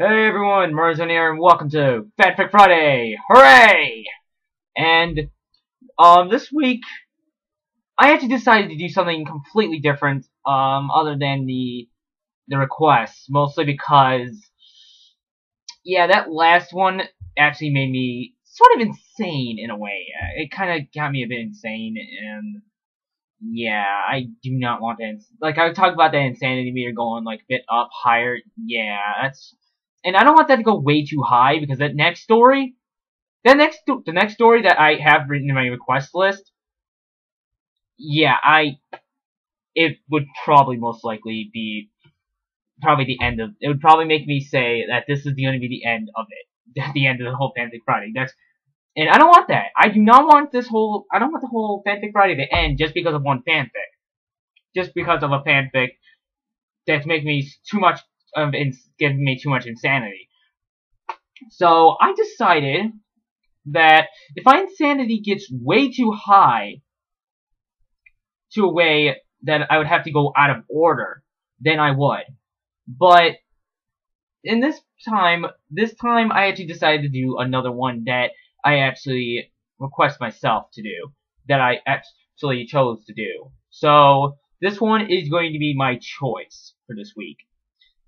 Hey everyone, Marzon here, and welcome to Fanfic Friday! Hooray! And this week I actually decided to do something completely different, other than the requests, mostly because, yeah, that last one actually made me sort of insane in a way. It kind of got me a bit insane, and yeah, I do not want that. Like I talked about that insanity meter going like a bit up higher. Yeah, and I don't want that to go way too high because that next story, the next story that I have written in my request list, yeah, it would probably most likely be probably the end of. It would probably make me say that this is going to be the end of it, the end of the whole Fanfic Friday. And I don't want that. I do not want this whole. I don't want the whole Fanfic Friday to end just because of one fanfic. Just because of a fanfic that's making me too much giving me too much insanity. So I decided that if my insanity gets way too high to a way that I would have to go out of order, then I would. But in this time I actually decided to do another one that I actually request myself to do, that I actually chose to do. So this one is going to be my choice for this week.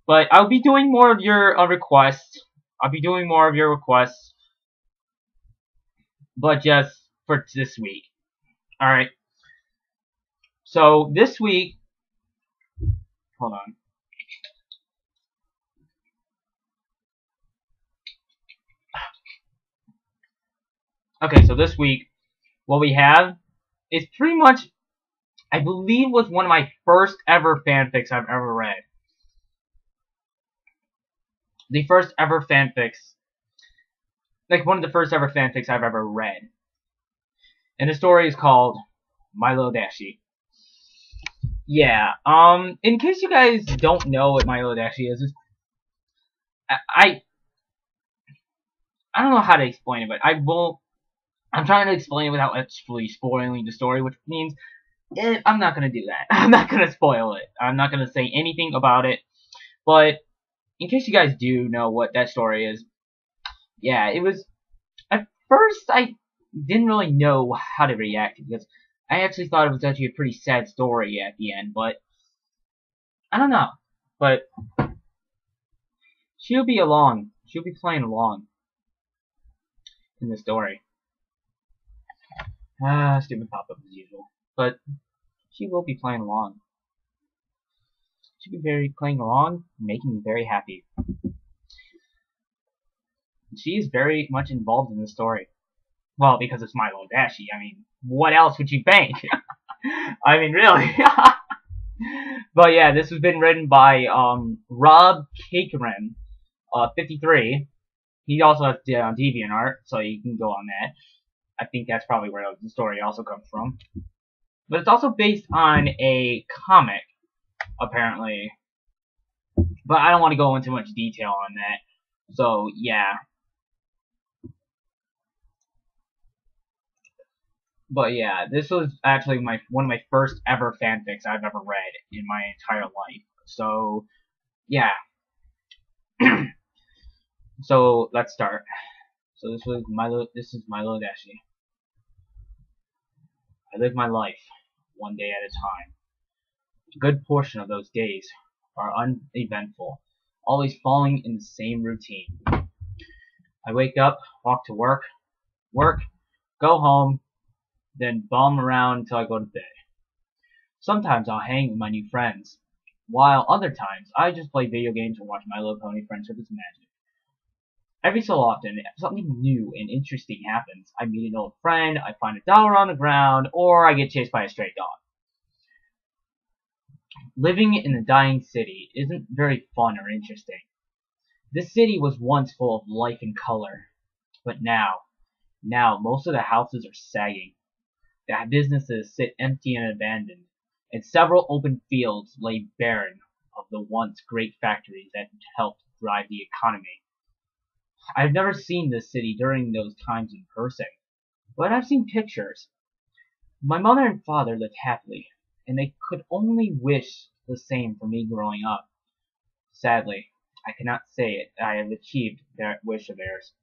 But I'll be doing more of your requests. I'll be doing more of your requests, but just for this week. Alright. So this week, hold on. Okay, so this week, what we have is pretty much, I believe, was one of my first ever fanfics I've ever read. The first ever fanfics, like one of the first ever fanfics I've ever read. And the story is called My Little Dashie. Yeah, in case you guys don't know what My Little Dashie is, I don't know how to explain it, but I'm trying to explain it without actually spoiling the story, which means I'm not gonna do that. I'm not gonna spoil it. I'm not gonna say anything about it. But in case you guys do know what that story is, yeah, it was. At first, I didn't really know how to react because I actually thought it was actually a pretty sad story at the end. But I don't know. But she'll be along. She'll be playing along in the story. Stupid pop-up as usual. But she will be playing along. She'll be playing along, making me very happy. She is very much involved in the story. Well, because it's My Little Dashie. I mean, what else would you think? I mean, really. But yeah, this has been written by Rob Cakeran, 53. He also has DeviantArt, so you can go on that. I think that's probably where the story also comes from. But it's also based on a comic, apparently. But I don't want to go into much detail on that. So, yeah. But yeah, this was actually one of my first ever fanfics I've ever read in my entire life. So, yeah. So, let's start. So this is My Little Dashie. I live my life, one day at a time. A good portion of those days are uneventful, always falling in the same routine. I wake up, walk to work, go home, then bum around until I go to bed. Sometimes I'll hang with my new friends, while other times I just play video games or watch My Little Pony Friendship is Magic. Every so often, if something new and interesting happens, I meet an old friend, I find $1 on the ground, or I get chased by a stray dog. Living in a dying city isn't very fun or interesting. This city was once full of life and color, but now most of the houses are sagging. The businesses sit empty and abandoned, and several open fields lay barren of the once great factories that helped drive the economy. I've never seen this city during those times in person, but I've seen pictures. My mother and father lived happily, and they could only wish the same for me growing up. Sadly, I cannot say it. I have achieved that wish of theirs.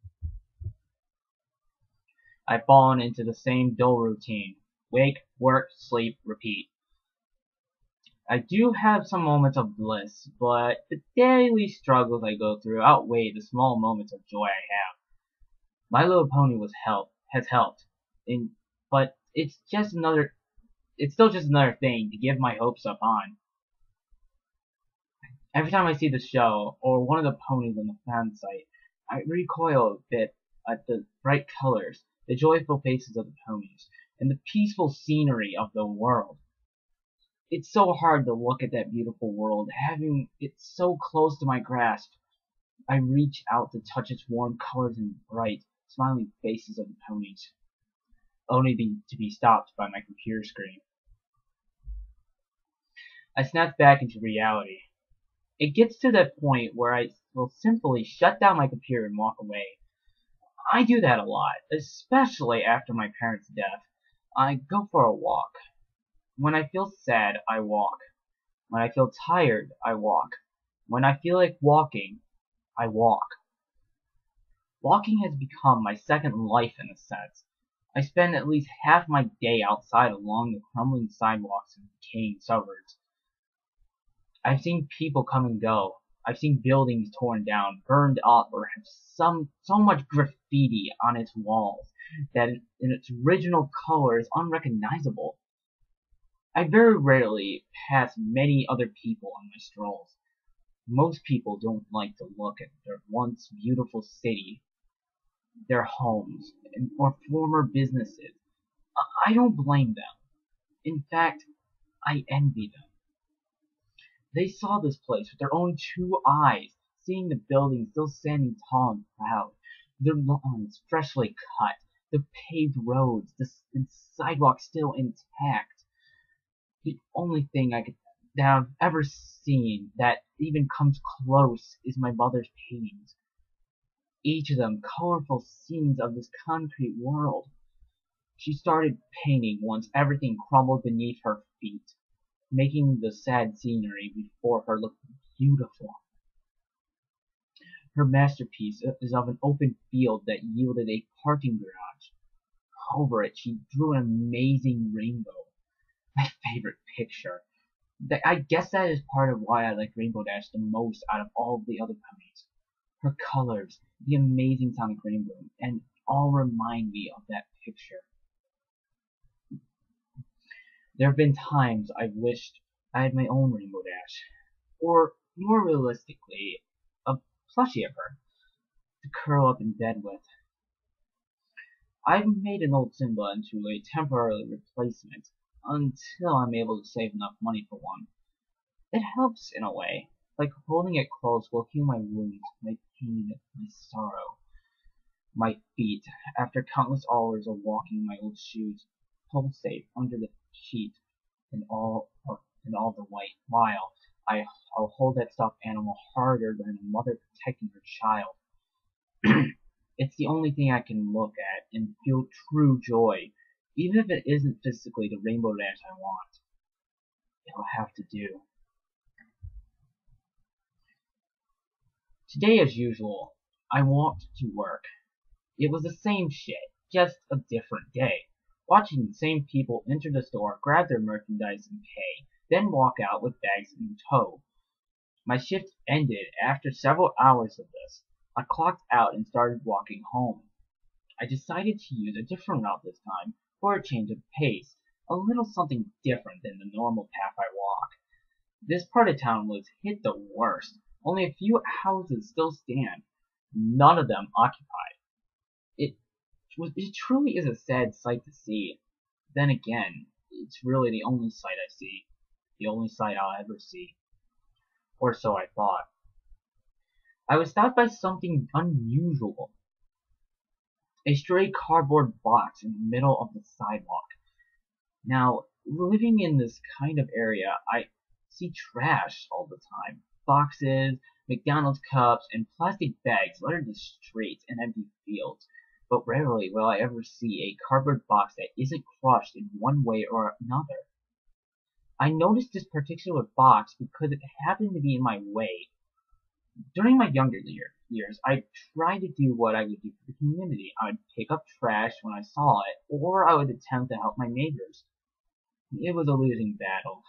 I've fallen into the same dull routine. Wake, work, sleep, repeat. I do have some moments of bliss, but the daily struggles I go through outweigh the small moments of joy I have. My Little Pony has helped, in, but it's still just another thing to give my hopes up on. Every time I see the show, or one of the ponies on the fan site, I recoil a bit at the bright colors, the joyful faces of the ponies, and the peaceful scenery of the world. It's so hard to look at that beautiful world, having it so close to my grasp. I reach out to touch its warm colors and bright, smiling faces of the ponies, only to be stopped by my computer screen. I snap back into reality. It gets to that point where I will simply shut down my computer and walk away. I do that a lot, especially after my parents' death. I go for a walk. When I feel sad, I walk. When I feel tired, I walk. When I feel like walking, I walk. Walking has become my second life in a sense. I spend at least half my day outside along the crumbling sidewalks of decaying suburbs. I've seen people come and go. I've seen buildings torn down, burned up, or have so much graffiti on its walls that in its original color is unrecognizable. I very rarely pass many other people on my strolls. Most people don't like to look at their once beautiful city, their homes, or former businesses. I don't blame them. In fact, I envy them. They saw this place with their own two eyes, seeing the buildings still standing tall and proud, their lawns freshly cut, the paved roads, and sidewalks still intact. The only thing that I've ever seen that even comes close is my mother's paintings. Each of them colorful scenes of this concrete world. She started painting once everything crumbled beneath her feet, making the sad scenery before her look beautiful. Her masterpiece is of an open field that yielded a parking garage. Over it she drew an amazing rainbow. My favorite picture. I guess that is part of why I like Rainbow Dash the most out of all of the other ponies. Her colors, the amazing sonic rainbow, and all remind me of that picture. There have been times I've wished I had my own Rainbow Dash, or more realistically, a plushie of her to curl up in bed with. I've made an old Simba into a temporary replacement until I'm able to save enough money for one. It helps in a way, like holding it close will heal my wounds, my pain, my sorrow. My feet, after countless hours of walking in my old shoes, pulsate under the sheet and all the while I'll hold that stuffed animal harder than a mother protecting her child. It's the only thing I can look at and feel true joy, even if it isn't physically the Rainbow Dash I want. It'll have to do. Today, as usual, I walked to work. It was the same shit, just a different day. Watching the same people enter the store, grab their merchandise and pay, then walk out with bags in tow. My shift ended after several hours of this. I clocked out and started walking home. I decided to use a different route this time for a change of pace, a little something different than the normal path I walk. This part of town was hit the worst. Only a few houses still stand, none of them occupied. It truly is a sad sight to see. Then again, it's really the only sight I see. The only sight I'll ever see. Or so I thought. I was stopped by something unusual. A stray cardboard box in the middle of the sidewalk. Now, living in this kind of area, I see trash all the time. Boxes, McDonald's cups, and plastic bags litter the streets and empty fields. But rarely will I ever see a cardboard box that isn't crushed in one way or another. I noticed this particular box because it happened to be in my way. During my younger years, I tried to do what I would do for the community. I would pick up trash when I saw it, or I would attempt to help my neighbors. It was a losing battle.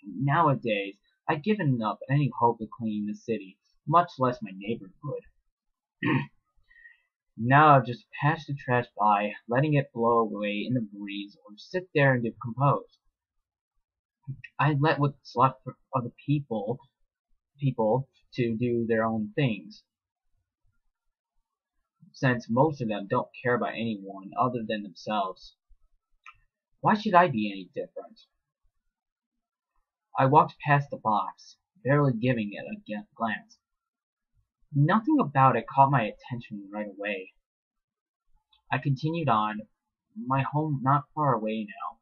Nowadays, I've given up any hope of cleaning the city, much less my neighborhood. Now I'll just pass the trash by, letting it blow away in the breeze, or sit there and decompose. I let what's left of the people to do their own things, since most of them don't care about anyone other than themselves. Why should I be any different? I walked past the box, barely giving it a glance. Nothing about it caught my attention right away. I continued on, my home not far away now.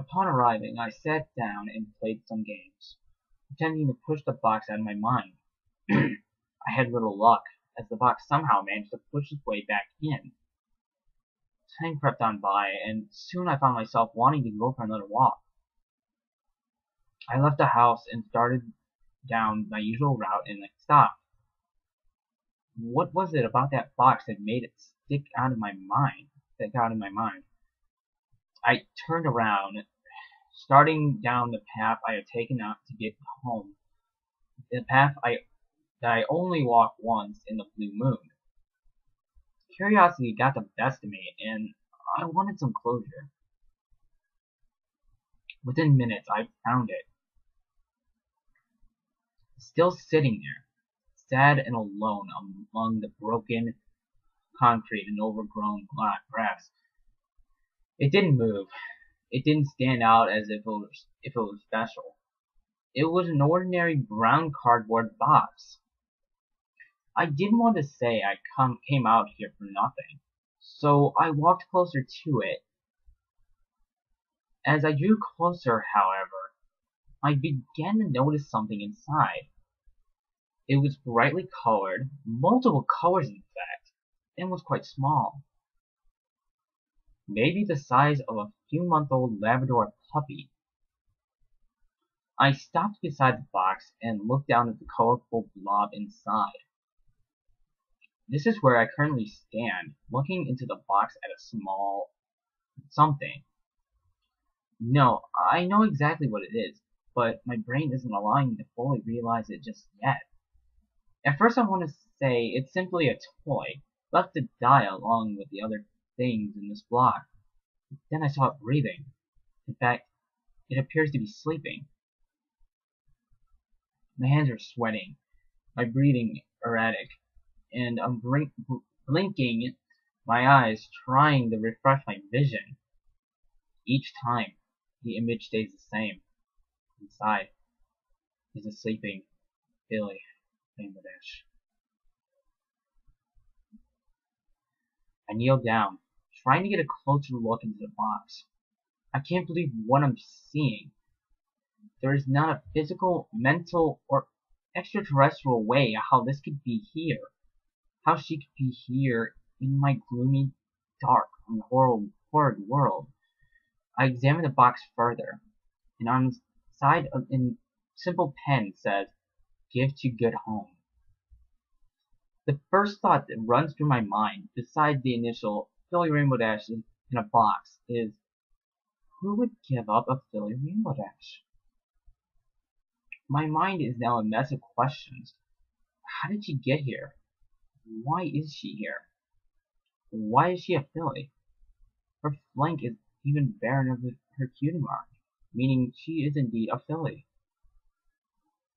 Upon arriving, I sat down and played some games, pretending to push the box out of my mind. I had little luck, as the box somehow managed to push its way back in. Time crept on by, and soon I found myself wanting to go for another walk. I left the house and started down my usual route and I stopped. What was it about that box that made it stick out of my mind? I turned around, starting down the path I had taken out to get home. The path that I only walked once in the blue moon. Curiosity got the best of me, and I wanted some closure. Within minutes, I found it. Still sitting there, sad and alone among the broken concrete and overgrown grass. It didn't move. It didn't stand out as if it was special. It was an ordinary brown cardboard box. I didn't want to say I came out here for nothing, so I walked closer to it. As I drew closer, however, I began to notice something inside. It was brightly colored, multiple colors in fact, and was quite small. Maybe the size of a few-month-old Labrador puppy. I stopped beside the box and looked down at the colorful blob inside. This is where I currently stand, looking into the box at a small something. No, I know exactly what it is, but my brain isn't allowing me to fully realize it just yet. At first I want to say it's simply a toy, left to die along with the other things in this block. Then I saw it breathing. In fact, it appears to be sleeping. My hands are sweating, my breathing erratic, and I'm blinking my eyes trying to refresh my vision. Each time, the image stays the same. Inside is a sleeping Billy Bangladesh. I kneel down, trying to get a closer look into the box. I can't believe what I'm seeing. There is not a physical, mental, or extraterrestrial way how this could be here. How she could be here in my gloomy, dark, and horrid world. I examine the box further, and on the side in simple pen says, "Give to good home." The first thought that runs through my mind, besides the initial Philly Rainbow Dash in a box, is who would give up a Philly Rainbow Dash? My mind is now a mess of questions. How did she get here? Why is she here? Why is she a Philly? Her flank is even barren of her cutie mark, meaning she is indeed a Philly.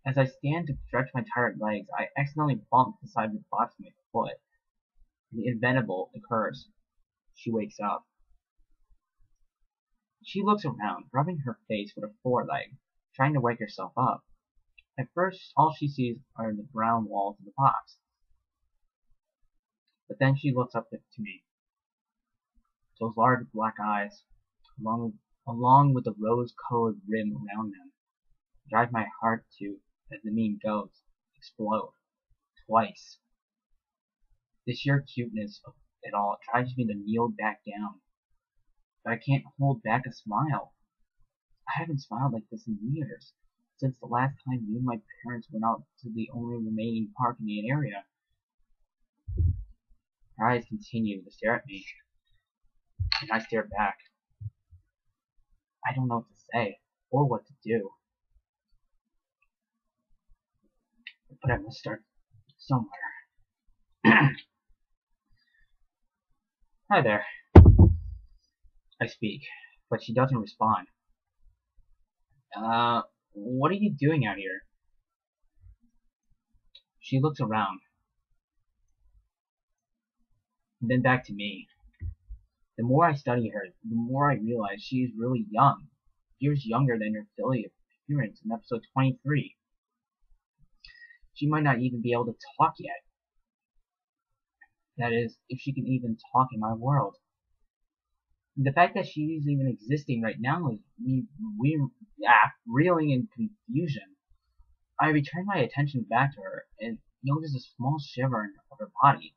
As I stand to stretch my tired legs, I accidentally bump the side of the box with my foot. The inevitable occurs. She wakes up. She looks around, rubbing her face with her foreleg, trying to wake herself up. At first, all she sees are the brown walls of the box. But then she looks up to me. Those large black eyes, along with the rose-colored rim around them, drive my heart to, as the meme goes, explode. Twice. The sheer cuteness of it all drives me to kneel back down. But I can't hold back a smile. I haven't smiled like this in years, since the last time me and my parents went out to the only remaining park in the area. Her eyes continued to stare at me, and I stared back. I don't know what to say, or what to do, but I must start somewhere. Hi there, I speak, but she doesn't respond. What are you doing out here? She looks around, and then back to me. The more I study her, the more I realize she is really young, years younger than her silly appearance in episode 23. She might not even be able to talk yet. That is, if she can even talk in my world. The fact that she is even existing right now is me reeling in confusion. I return my attention back to her and notice a small shiver of her body.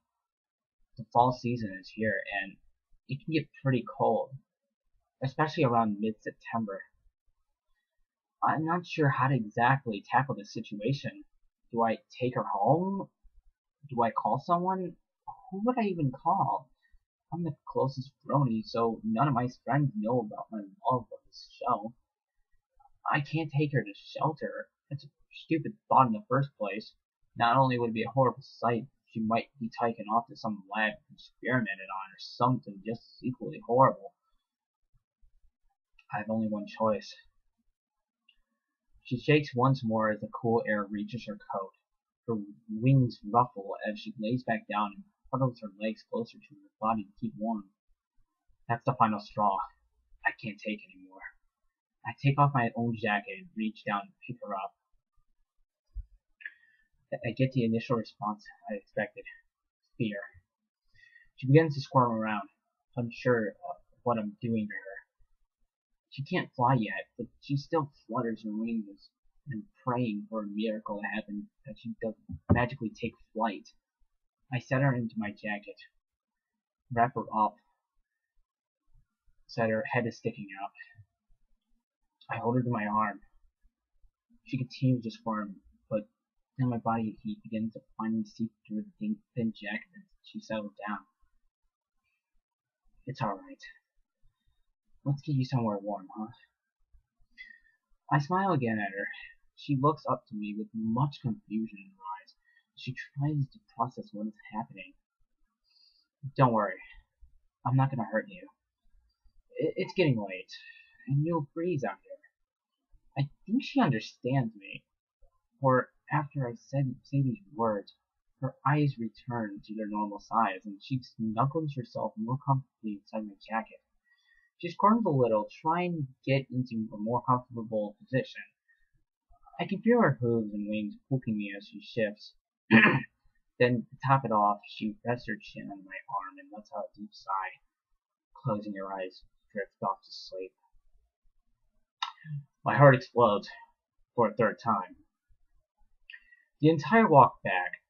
The fall season is here, and it can get pretty cold, especially around mid-September. I'm not sure how to exactly tackle this situation. Do I take her home? Do I call someone? Who would I even call? I'm the closest brony, so none of my friends know about my love of this show. I can't take her to shelter. That's a stupid thought in the first place. Not only would it be a horrible sight, she might be taken off to some lab experimented on or something just as equally horrible. I have only one choice. She shakes once more as the cool air reaches her coat. Her wings ruffle as she lays back down and huddles her legs closer to her body to keep warm. That's the final straw. I can't take anymore. I take off my own jacket and reach down to pick her up. I get the initial response I expected. Fear. She begins to squirm around, unsure of what I'm doing to her. She can't fly yet, but she still flutters her wings and praying for a miracle to happen that she doesn't magically take flight. I set her into my jacket, wrap her up, so that her head is sticking out. I hold her to my arm. She continues to squirm, but then my body heat begins to finally seep through the thin jacket as she settles down. It's alright. Let's get you somewhere warm, huh? I smile again at her. She looks up to me with much confusion in her eyes. She tries to process what is happening. Don't worry. I'm not gonna hurt you. It's getting late, and you'll freeze out here. I think she understands me, for after I say these words, her eyes return to their normal size, and she snuggles herself more comfortably inside my jacket. She squirms a little, trying to get into a more comfortable position. I can feel her hooves and wings poking me as she shifts. Then, to top it off, she rests her chin on my arm and lets out a deep sigh. Closing her eyes, drifts off to sleep. My heart explodes for a third time. The entire walk back,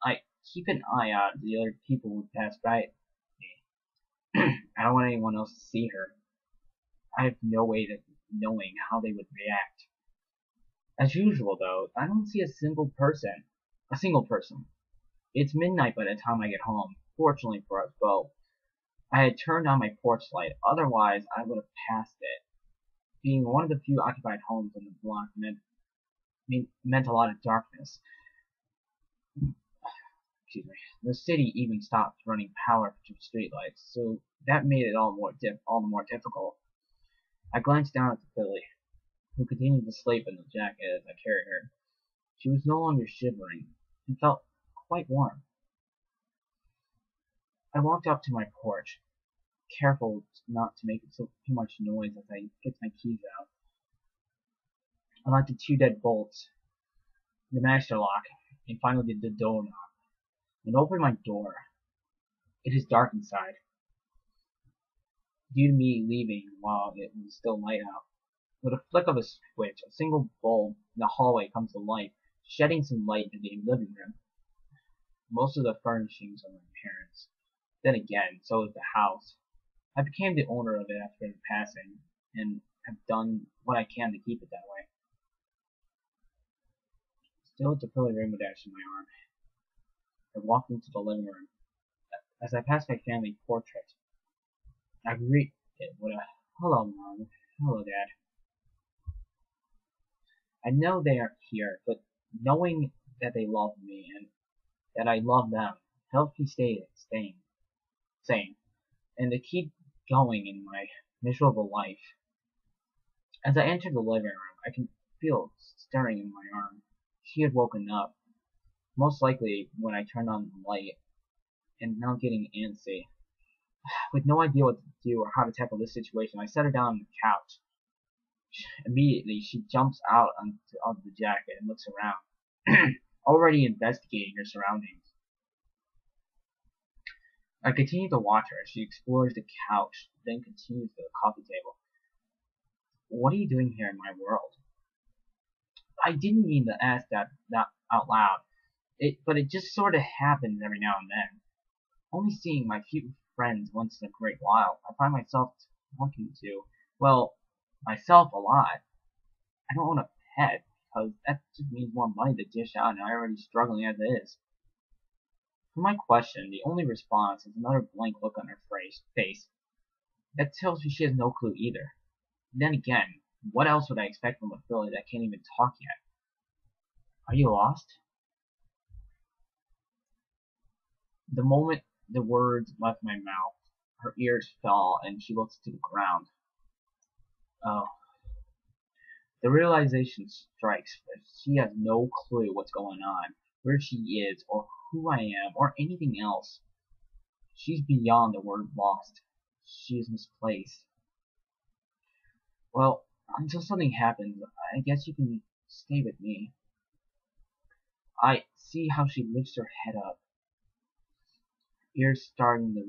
I keep an eye out for the other people who pass by me. I don't want anyone else to see her. I have no way of knowing how they would react. As usual, though, I don't see a single person. It's midnight by the time I get home, fortunately for us both. I had turned on my porch light, otherwise I would have passed it. Being one of the few occupied homes on the block meant a lot of darkness. Excuse me. The city even stopped running power to streetlights, so that made it all the more difficult. I glanced down at the filly, who continued to sleep in the jacket as I carried her. She was no longer shivering, and felt quite warm. I walked up to my porch, careful not to make too much noise as I picked my keys out. I locked the two dead bolts, the master lock, and finally the door knob, and opened my door. It is dark inside, due to me leaving while it was still light out. With a flick of a switch, a single bulb in the hallway comes to life, shedding some light into the living room. Most of the furnishings are my parents'. Then again, so is the house. I became the owner of it after their passing, and have done what I can to keep it that way. Still with the pearly rainbow dash in my arm, I walked into the living room. As I passed my family portrait, I greet it with a "Hello, Mom. Hello, Dad." I know they aren't here, but knowing that they love me and that I love them helps me staying sane and to keep going in my miserable life. As I enter the living room, I can feel stirring in my arm. She had woken up, most likely when I turned on the light, and now getting antsy. With no idea what to do or how to tackle this situation, I set her down on the couch. Immediately, she jumps out of the jacket and looks around, already investigating her surroundings. I continue to watch her as she explores the couch, then continues to the coffee table. What are you doing here in my world? I didn't mean to ask that out loud, but it just sort of happens every now and then. Only seeing my few friends once in a great while, I find myself talking to, well, myself a lot. I don't own a pet, because that just means more money to dish out, and I'm already struggling as it is. For my question, the only response is another blank look on her face. That tells me she has no clue either. Then again, what else would I expect from a filly that can't even talk yet? Are you lost? The moment the words left my mouth, her ears fell and she looked to the ground. Oh. The realization strikes that she has no clue what's going on, where she is, or who I am, or anything else. She's beyond the word lost. She is misplaced. Well, until something happens, I guess you can stay with me. I see how she lifts her head up, ears starting to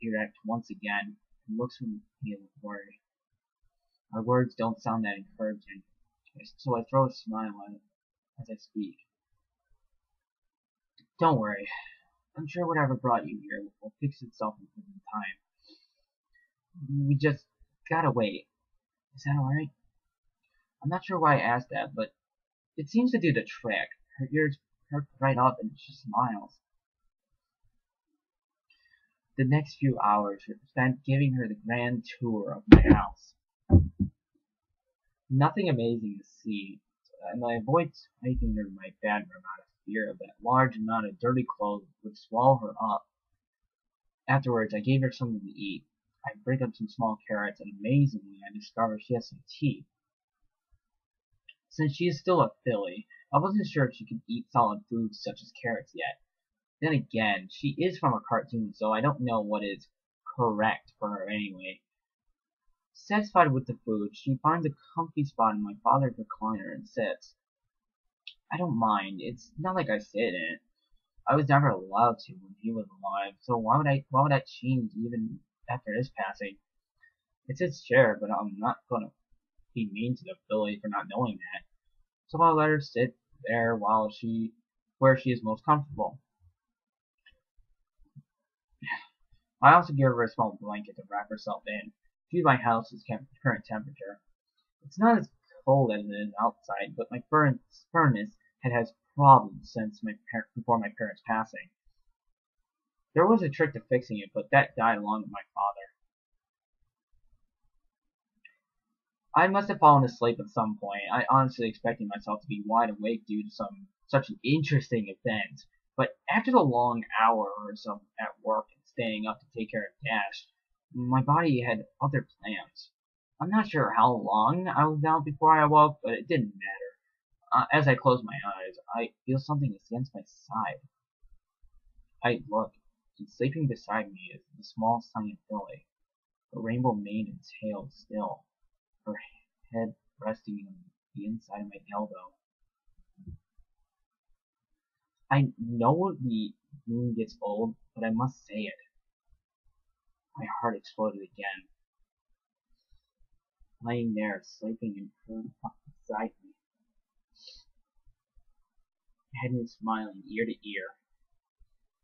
erect once again, and looks at me with worry. My words don't sound that encouraging, so I throw a smile at it as I speak. Don't worry. I'm sure whatever brought you here will fix itself in time. We just gotta wait. Is that alright? I'm not sure why I asked that, but it seems to do the trick. Her ears perk right up and she smiles. The next few hours were spent giving her the grand tour of my house. Nothing amazing to see, and I avoid taking her to my bedroom out of fear of that large amount of dirty clothes would swallow her up. Afterwards, I gave her something to eat. I break up some small carrots, and amazingly, I discover she has some teeth. Since she is still a filly, I wasn't sure if she could eat solid foods such as carrots yet. Then again, she is from a cartoon, so I don't know what is correct for her anyway. Satisfied with the food, she finds a comfy spot in my father's recliner and sits. I don't mind. It's not like I sit in it. I was never allowed to when he was alive, so why would that change even after his passing? It's his chair, but I'm not gonna be mean to the filly for not knowing that. So I'll let her sit there where she is most comfortable. I also give her a small blanket to wrap herself in. She's my house's current temperature. It's not as cold as it is outside, but my furnace has problems since before my parents' passing. There was a trick to fixing it, but that died along with my father. I must have fallen asleep at some point. I honestly expected myself to be wide awake due to such an interesting event. But after the long hour or so at work and staying up to take care of Dash, my body had other plans. I'm not sure how long I was out before I awoke, but it didn't matter. As I close my eyes, I feel something against my side. I look, and sleeping beside me is the small silent filly, her rainbow mane and tail still, her head resting on the inside of my elbow. I know the moon gets old, but I must say it. My heart exploded again. Laying there, sleeping in her beside me, head and smiling ear to ear.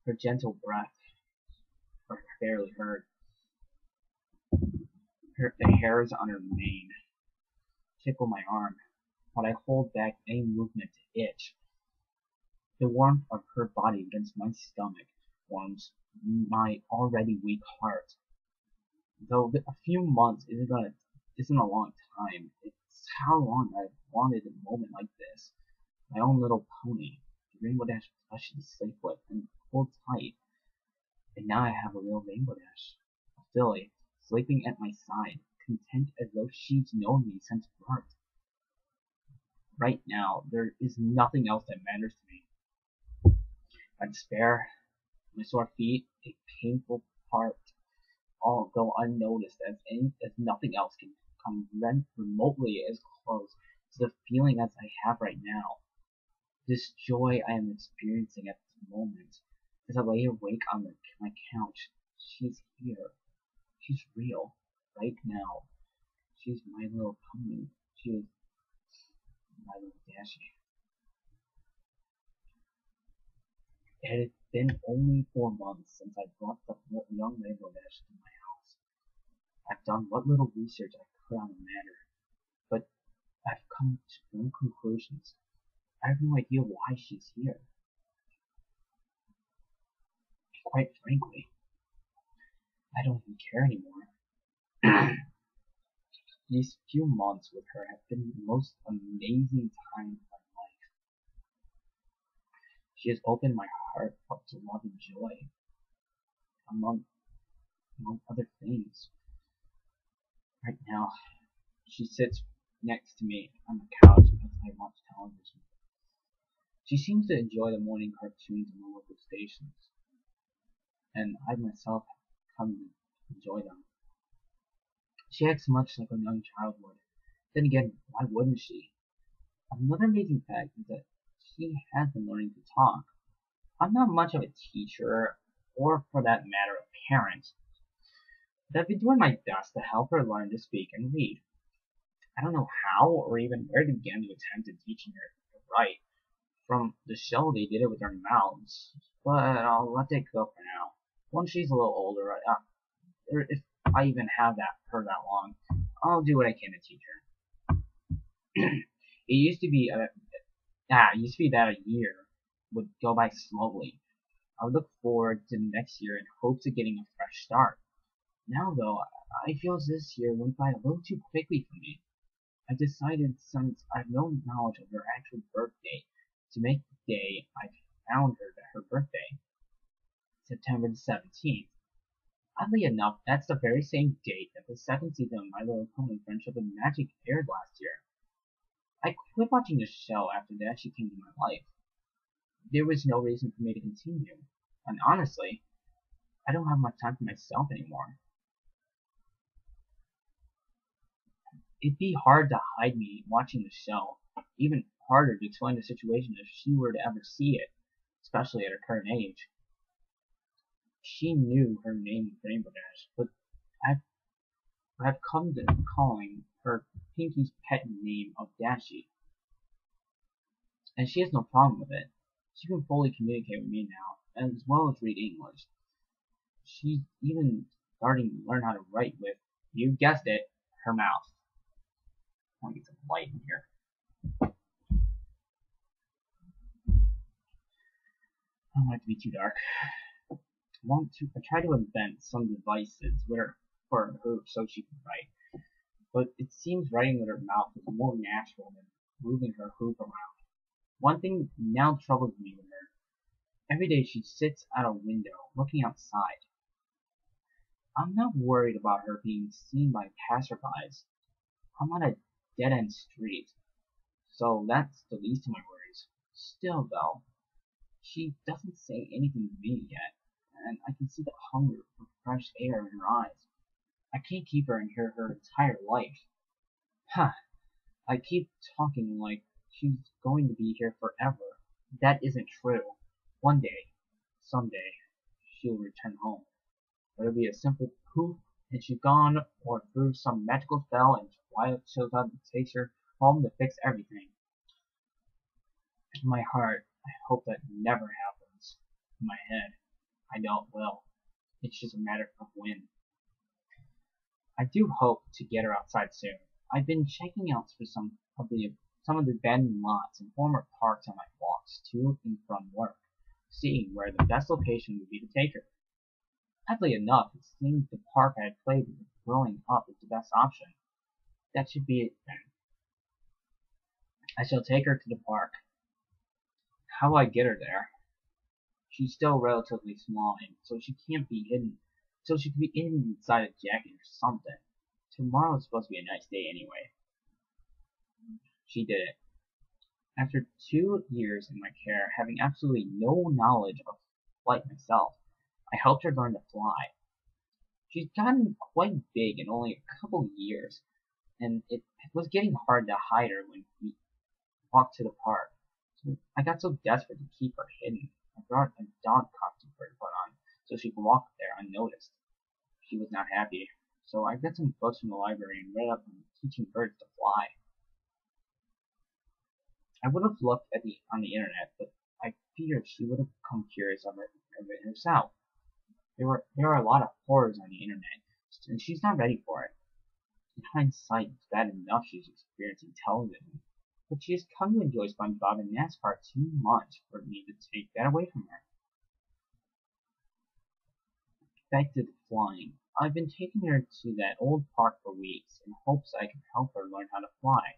Her gentle breath, barely heard. The hairs on her mane tickle my arm, but I hold back any movement to itch. The warmth of her body against my stomach warms my already weak heart. Though a few months isn't a long time, it's how long I've wanted a moment like this. My own little pony, the Rainbow Dash plushie to sleep with and hold tight, and now I have a real Rainbow Dash, a filly, sleeping at my side, content as though she's known me since birth. Right now, there is nothing else that matters to me. My despair, my sore feet, a painful part, all go unnoticed as nothing else can come remotely as close to the feeling as I have right now. This joy I am experiencing at this moment, as I lay awake on my couch, she's here. She's real, right now. She's my little pony. She is my little Dashie. It had been only 4 months since I brought the young Rainbow Dash to my house. I've done what little research I could on the matter, but I've come to no conclusions. I have no idea why she's here. Quite frankly, I don't even care anymore. These few months with her have been the most amazing time of my life. She has opened my heart up to love and joy, among other things. Right now, she sits next to me on the couch as I watch television. She seems to enjoy the morning cartoons on the local stations, and I myself have come to enjoy them. She acts much like a young child would. Then again, why wouldn't she? Another amazing fact is that she has been learning to talk. I'm not much of a teacher, or for that matter, a parent, but I've been doing my best to help her learn to speak and read. I don't know how or even where to begin to attempt at teaching her to write. From the show, they did it with their mouths, but I'll let it go for now. Once she's a little older, if I even have her that long, I'll do what I can to teach her. It used to be that a year would go by slowly. I would look forward to next year in hopes of getting a fresh start. Now though, I feel as this year went by a little too quickly for me. I decided, since I have no knowledge of her actual birthday, to make the day I found her birthday, September the 17th. Oddly enough, that's the very same date that the second season of My Little Pony Friendship and Magic aired last year. I quit watching the show after Dashie came to my life. There was no reason for me to continue, and honestly, I don't have much time for myself anymore. It'd be hard to hide me watching the show, even harder to explain the situation if she were to ever see it, especially at her current age. She knew her name was Rainbow Dash, but I've come to calling her Pinky's pet name of Dashie, and she has no problem with it. She can fully communicate with me now, as well as read English. She's even starting to learn how to write with, you guessed it, her mouth. I want to get some light in here. I don't want it to be too dark. I try to invent some devices for her so she can write, but it seems writing with her mouth is more natural than moving her hoop around. One thing now troubles me with her. Every day she sits at a window looking outside. I'm not worried about her being seen by passerbys. I'm on a dead-end street, so that's the least of my worries. Still, though, she doesn't say anything to me yet, and I can see the hunger for fresh air in her eyes. I can't keep her in here her entire life. Huh, I keep talking like she's going to be here forever. That isn't true. One day, someday, she'll return home. Whether it be a simple poof and she's gone, or through some magical spell and Twilight shows up and takes her home to fix everything. In my heart, I hope that never happens. In my head, I know it will. It's just a matter of when. I do hope to get her outside soon. I've been checking out for some some of the abandoned lots and former parks on my walks to and from work, seeing where the best location would be to take her. Oddly enough, it seemed the park I had played with growing up was the best option. That should be it then. I shall take her to the park. How will I get her there? She's still relatively small, and so she can't be hidden. So she can be hidden inside a jacket or something. Tomorrow's supposed to be a nice day anyway. She did it. After 2 years in my care, having absolutely no knowledge of flight myself, I helped her learn to fly. She's gotten quite big in only a couple years, and it was getting hard to hide her when we walked to the park. So I got so desperate to keep her hidden. I brought a dog costume for her to put on, so she could walk there unnoticed. She was not happy, so I got some books from the library and read up on teaching birds to fly. I would have looked on the internet, but I feared she would have become curious of it herself. There are a lot of horrors on the internet, and she's not ready for it. In hindsight, it's bad enough she's experiencing television, but she has come to enjoy SpongeBob and NASCAR too much for me to take that away from her. Back to the flying. I've been taking her to that old park for weeks in hopes I can help her learn how to fly.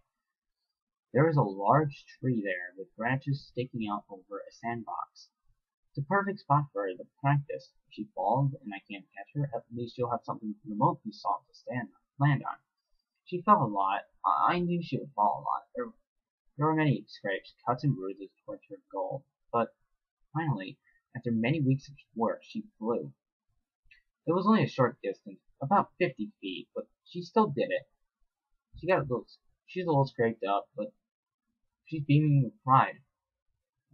There is a large tree there with branches sticking out over a sandbox. It's a perfect spot for her to practice. If she falls and I can't catch her, at least she'll have something remotely soft to land on. She fell a lot. I knew she would fall a lot. There were many scrapes, cuts, and bruises towards her goal, but finally, after many weeks of work, she flew. It was only a short distance, about 50 feet, but she still did it. She's a little scraped up, but she's beaming with pride.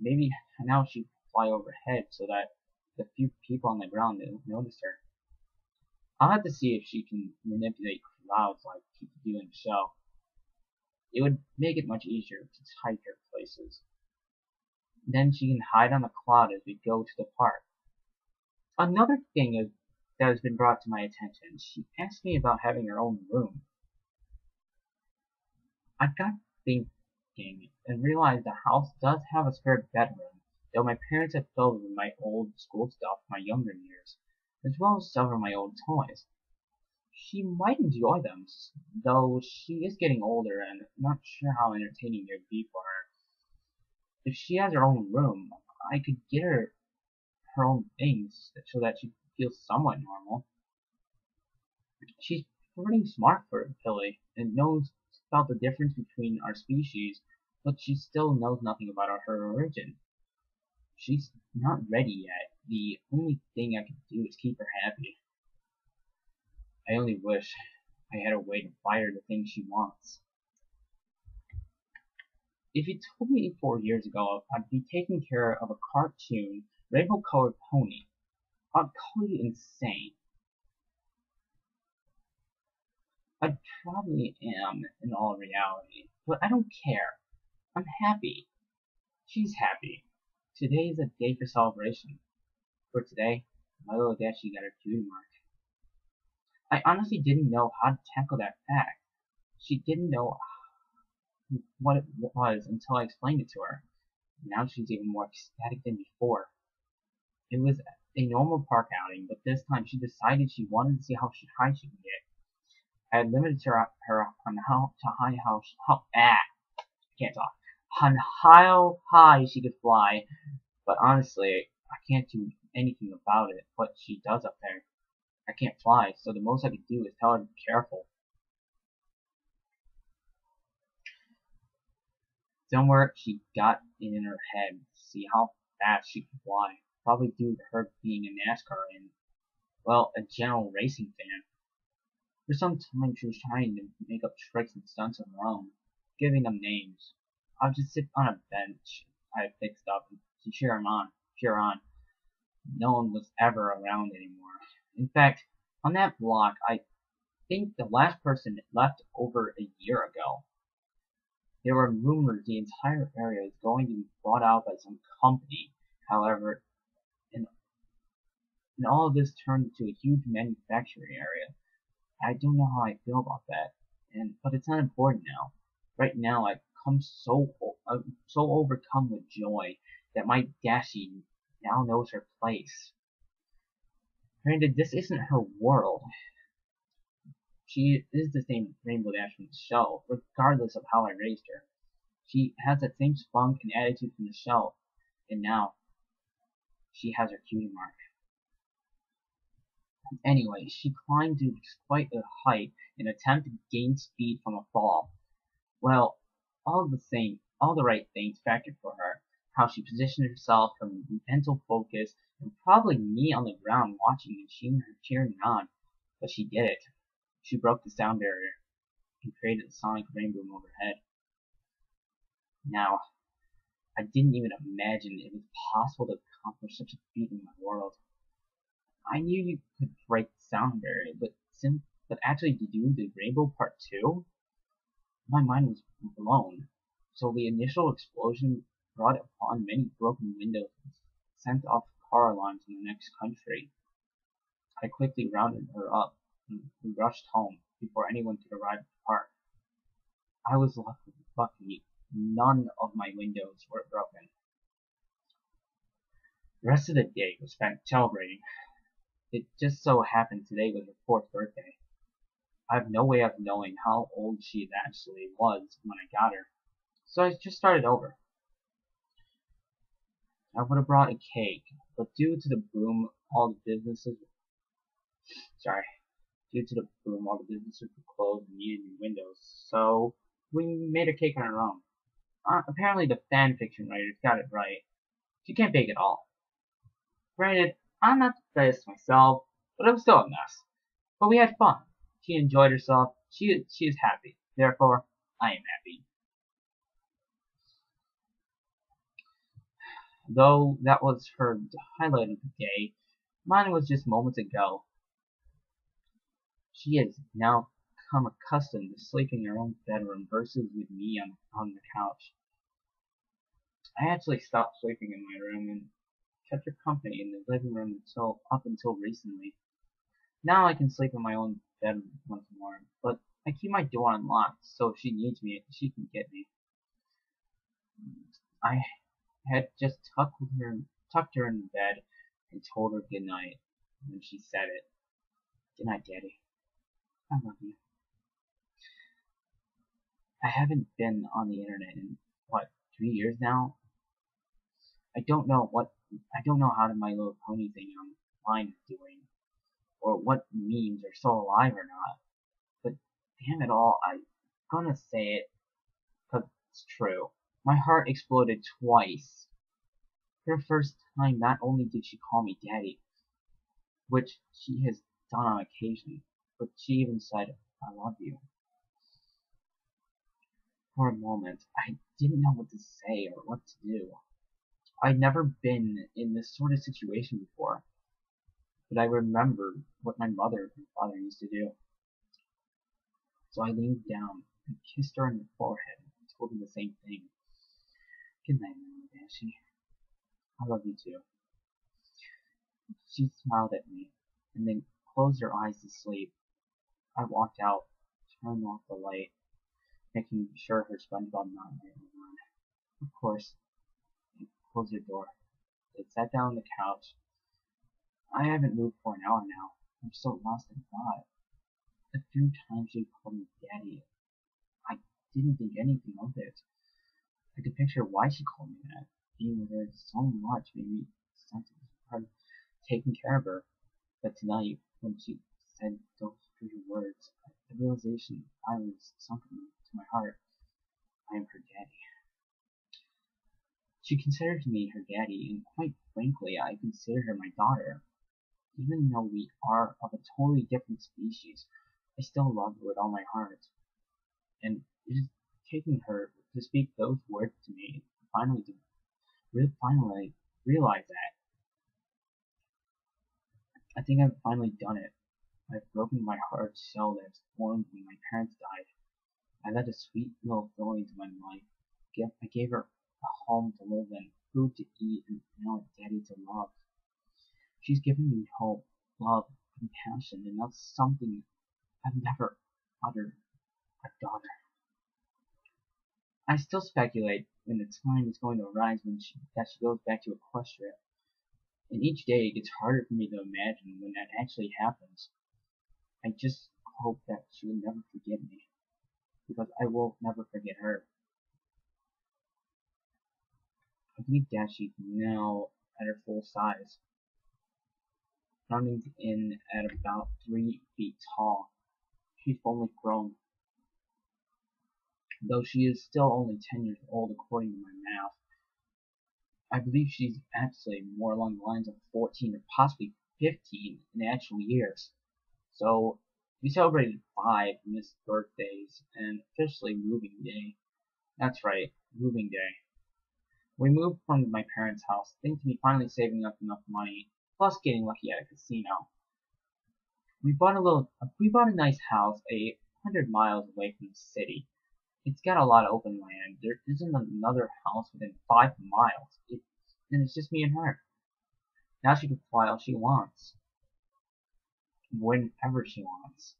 Maybe now she can fly overhead so that the few people on the ground don't notice her. I'll have to see if she can manipulate clouds like she could do in the show. It would make it much easier to hide her places. Then she can hide on the cloud as we go to the park. Another thing that has been brought to my attention, she asked me about having her own room. I got thinking and realized the house does have a spare bedroom, though my parents have filled it with my old school stuff from my younger years, as well as some of my old toys. She might enjoy them, though she is getting older and I'm not sure how entertaining they would be for her. If she has her own room, I could get her own things so that she feels somewhat normal. She's pretty smart for a Pilly and knows about the difference between our species, but she still knows nothing about her origin. She's not ready yet. The only thing I can do is keep her happy. I only wish I had a way to buy her the things she wants. If you told me 4 years ago I'd be taking care of a cartoon, rainbow-colored pony, I'd call you insane. I probably am in all reality, but I don't care. I'm happy. She's happy. Today is a day for celebration. For today, my little Dashie got her cutie mark. I honestly didn't know how to tackle that fact. She didn't know what it was until I explained it to her. Now she's even more ecstatic than before. It was a normal park outing, but this time she decided she wanted to see how high she could get. I had limited her on how high she could fly, but honestly, I can't do anything about it. What she does up there, I can't fly, so the most I could do is tell her to be careful. Somewhere she got it in her head to see how fast she could fly, probably due to her being a NASCAR and, well, a general racing fan. For some time she was trying to make up tricks and stunts of her own, giving them names. I would just sit on a bench I had fixed up and to cheer on. No one was ever around anymore. In fact, on that block, I think the last person left over a year ago. There were rumors the entire area was going to be bought out by some company. However, and all of this turned into a huge manufacturing area. I don't know how I feel about that, but it's not important now. Right now, I so overcome with joy that my Dashie now knows her place. Granted, this isn't her world. She is the same Rainbow Dash from the show, regardless of how I raised her. She has that same spunk and attitude from the show, and now she has her cutie mark. Anyway, she climbed to quite a height in an attempt to gain speed from a fall. Well, all the right things factored for her. How she positioned herself, her mental focus, and probably me on the ground watching and seeing her cheering on. But she did it. She broke the sound barrier and created a sonic rainbow overhead. Now, I didn't even imagine it was possible to accomplish such a feat in my world. I knew you could break the sound barrier, but actually to do the rainbow part 2? My mind was blown. So the initial explosion brought upon many broken windows and sent off car alarms in the next country. I quickly rounded her up and we rushed home before anyone could arrive at the park. I was lucky none of my windows were broken. The rest of the day was spent celebrating. It just so happened today was her 4th birthday. I have no way of knowing how old she actually was when I got her, so I just started over. I would have brought a cake, but due to the boom, all the businesses were closed and needed new windows, so we made a cake on our own. Apparently the fanfiction writers got it right. She can't bake at all. Granted, I'm not the best myself, but I'm still a mess. But we had fun. She enjoyed herself. She is happy. Therefore, I am happy. Though that was her highlight of the day, mine was just moments ago. She has now become accustomed to sleeping in her own bedroom versus with me on the couch. I actually stopped sleeping in my room and kept her company in the living room up until recently. Now I can sleep in my own bed once more, but I keep my door unlocked, so if she needs me, she can get me. I had just tucked her in bed and told her goodnight when she said it. Good night, Daddy. I love you. I haven't been on the internet in, 3 years now? I don't know how My Little Pony thing online is doing, or what memes are still alive or not. But damn it all, I'm gonna say it, 'cause it's true. My heart exploded twice. For the first time, not only did she call me Daddy, which she has done on occasion, but she even said, I love you. For a moment, I didn't know what to say or what to do. I'd never been in this sort of situation before, but I remembered what my mother and father used to do. So I leaned down and kissed her on the forehead and told her the same thing. Good night, Mama Dashie. I love you too. She smiled at me and then closed her eyes to sleep. I walked out, turned off the light, making sure her SpongeBob night light was on. Of course, and closed her door. They sat down on the couch. I haven't moved for an hour now. I'm so lost in thought. A few times she called me Daddy. I didn't think anything of it. I could picture why she called me that. Being with her so much made me sense it was part of taking care of her. But tonight, when she said those few words, the realization finally sunk into my heart. I am her daddy. She considers me her daddy, and quite frankly, I consider her my daughter. Even though we are of a totally different species, I still love her with all my heart. And it is taking her to speak those words to me finally realize that. I think I've finally done it. I've broken my heart shell that formed when my parents died. I let a sweet little feeling into my life. I gave her a home to live in, food to eat, and now a daddy to love. She's given me hope, love, compassion, and that's something I've never uttered a daughter. I still speculate when the time is going to arise that she goes back to Equestria, and each day it gets harder for me to imagine when that actually happens. I just hope that she will never forget me, because I will never forget her. I believe Dashie is now at her full size, rounding in at about 3 feet tall. She's fully grown, though she is still only 10 years old according to my math. I believe she's actually more along the lines of 14 or possibly 15 in actual years. So, we celebrated 5 missed birthdays and officially moving day. That's right, moving day. We moved from my parents' house, thinking to be finally saving up enough money, plus getting lucky at a casino. We bought a nice house 100 miles away from the city. It's got a lot of open land. There isn't another house within 5 miles. And it's just me and her. Now she can fly all she wants, whenever she wants.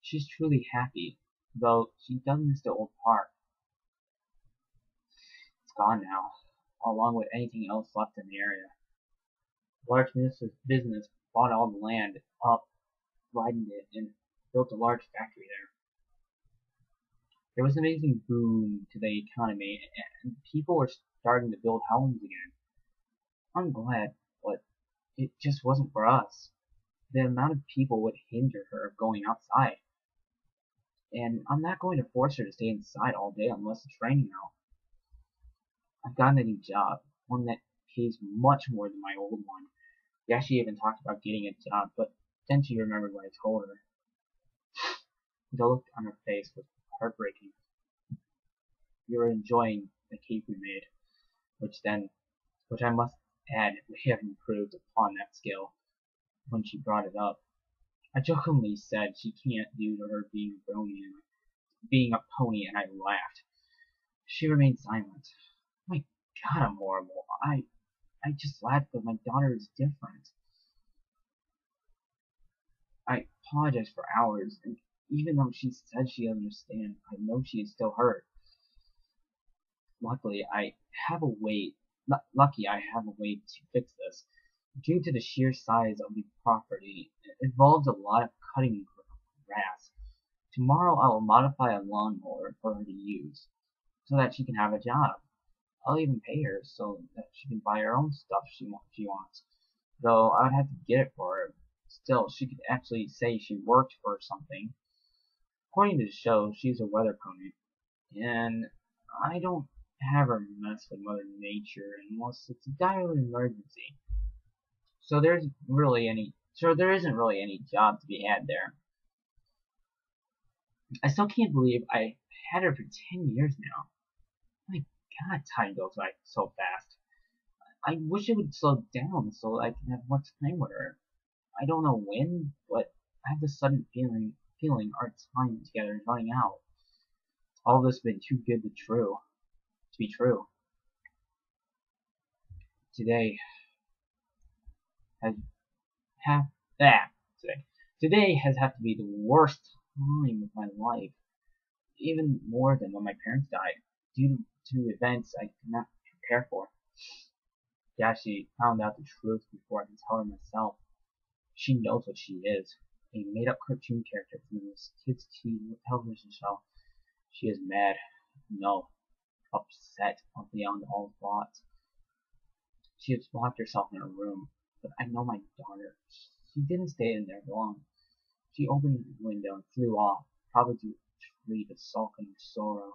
She's truly happy, though she does miss the old park. It's gone now, along with anything else left in the area. Large business bought all the land up, widened it, and built a large factory there. There was an amazing boom to the economy, and people were starting to build homes again. I'm glad, but it just wasn't for us. The amount of people would hinder her going outside, and I'm not going to force her to stay inside all day unless it's raining out. I've gotten a new job, one that pays much more than my old one. Yeah, she even talked about getting a job, but then she remembered what I told her. The look on her face was heartbreaking. We were enjoying the cake we made, which I must add we have improved upon that skill. When she brought it up, I jokingly said she can't due to her being a pony, and I laughed. She remained silent. My God, I'm horrible. I just laughed, but my daughter is different. I apologized for hours, and even though she said she understands, I know she is still hurt. Luckily, I have a way to fix this. Due to the sheer size of the property, it involves a lot of cutting grass. Tomorrow I will modify a lawnmower for her to use, so that she can have a job. I'll even pay her so that she can buy her own stuff she wants. Though I'd have to get it for her. Still, she could actually say she worked for something. According to the show, she's a weather pony, and I don't have her mess with Mother Nature unless it's a dire emergency. So there isn't really any job to be had there. I still can't believe I had her for 10 years now. My God, time goes by so fast. I wish it would slow down so I can have more time with her. I don't know when, but I have this sudden feeling our time together is running out. All this has been too good to be true. Today has have that today has had to be the worst time of my life, even more than when my parents died, due to events I could not prepare for. Dashie found out the truth before I could tell her myself. She knows what she is, a made-up cartoon character from this kids' television show. She is mad, no, upset beyond all thoughts. She has locked herself in her room, but I know my daughter. She didn't stay in there long. She opened the window and flew off, probably to a tree to sulk in her sorrow.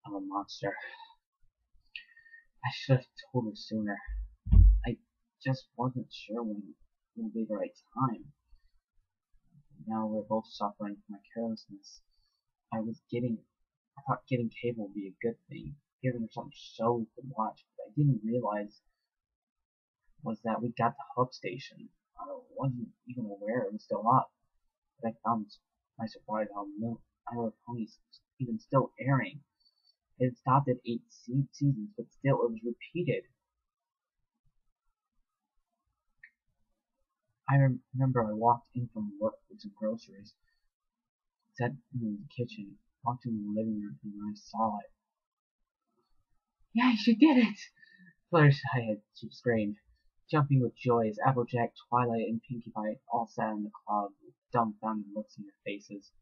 I'm a monster. I should have told her sooner. I just wasn't sure when would be the right time. Now we're both suffering from my carelessness. I thought getting cable would be a good thing, giving her some shows to watch, but I didn't realize was that we got the hub station. I wasn't even aware it was still up, but I found my surprise how our ponies even still airing. It had stopped at 8 seasons, but still it was repeated. I remember I walked in from work with some groceries, sat in the kitchen, walked in the living room, and I saw it. Yeah, she did it! Fluttershy she screamed, jumping with joy as Applejack, Twilight, and Pinkie Pie all sat in the cloud with dumbfounded looks on their faces.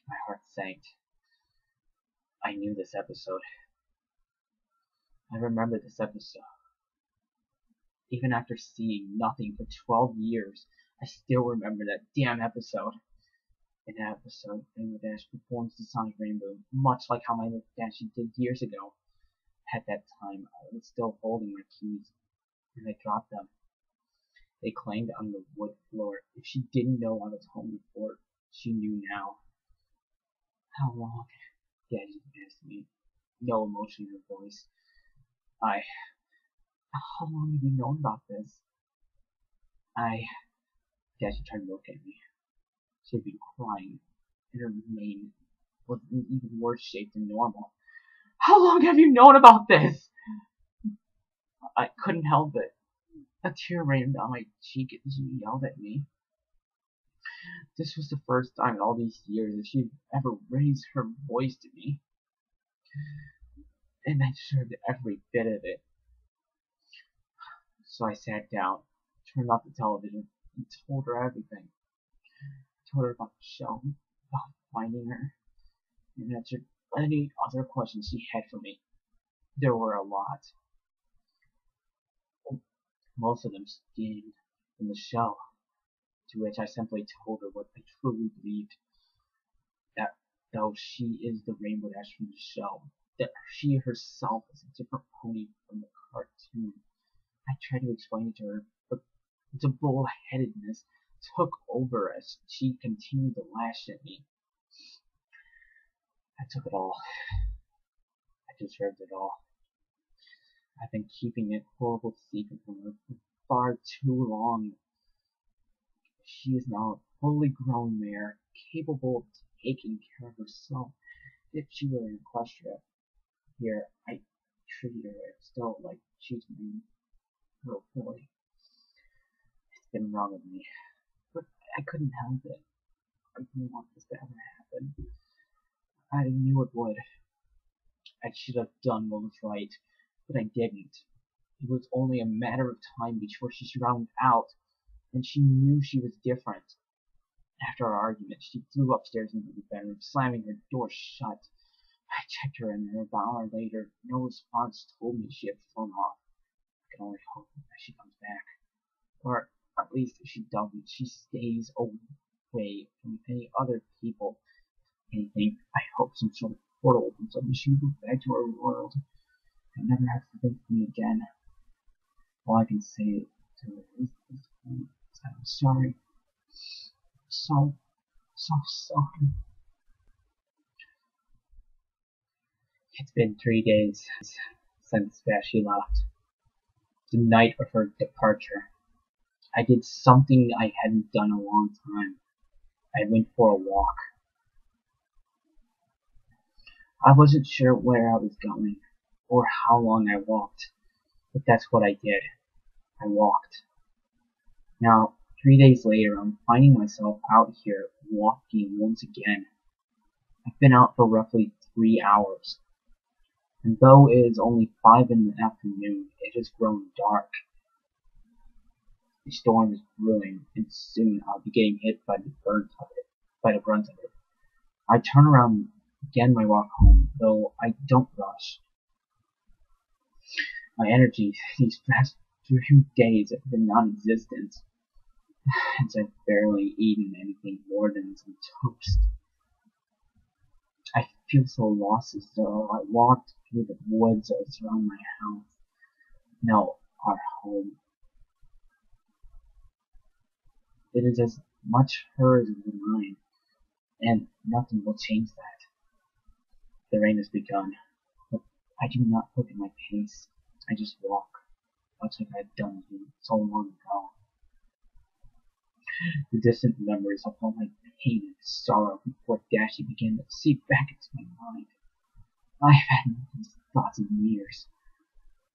My heart sank. I knew this episode. I remembered this episode. Even after seeing nothing for 12 years, I still remember that damn episode. In that episode, Rainbow Dash performs the Sonic Rainbow, much like how my Dashie did years ago. At that time, I was still holding my keys, and I dropped them. They clanged on the wood floor. If she didn't know I was home before, she knew now. How long? Dashie asked me. No emotion in her voice. How long have you known about this? Dashie tried to look at me. She had been crying, and her mane was in even worse shape than normal. How long have you known about this? I couldn't help it. A tear ran down my cheek and she yelled at me. This was the first time in all these years that she had ever raised her voice to me, and I deserved every bit of it. So I sat down, turned off the television, and told her everything. Told her about the show, about finding her, and answered any other questions she had for me. There were a lot. Most of them stemmed from the show, to which I simply told her what I truly believed, that though she is the Rainbow Dash from the show, that she herself is a different pony from the cartoon. I tried to explain it to her, but the bullheadedness took over as she continued to lash at me. I took it all. I deserved it all. I've been keeping a horrible secret from her for far too long. She is now a fully grown mare, capable of taking care of herself. If she were an equestrian here, I treat her still like she's my little boy. It's been wrong with me, but I couldn't help it. I didn't want this to ever happen. I knew it would. I should have done what was right, but I didn't. It was only a matter of time before she drowned out, and she knew she was different. After our argument, she flew upstairs into the bedroom, slamming her door shut. I checked her in, and about an hour later, no response told me she had flown off. I can only hope that she comes back. Or at least if she doesn't, she stays away from any other people. Anything, I hope some sort of portal opens up and she moves back to our world and never has to think of me again. All I can say to her is that I'm sorry. So sorry. It's been 3 days since Dashie left. The night of her departure, I did something I hadn't done in a long time. I went for a walk. I wasn't sure where I was going, or how long I walked, but that's what I did. I walked. Now, 3 days later, I'm finding myself out here walking once again. I've been out for roughly 3 hours, and though it is only 5 in the afternoon, it has grown dark. The storm is brewing, and soon I'll be getting hit by the brunt of it. I turn around and begin my walk home, though I don't rush. My energy these past few days have been non-existent, as I've barely eaten anything more than some toast. I feel so lost as though I walked through the woods that surround my house. No, our home. It is as much hers as mine, and nothing will change that. The rain has begun, but I do not look at my pace. I just walk, much like I've done so long ago. The distant memories of all my pain and sorrow before Dashie began to seep back into my mind. I have had these thoughts in years.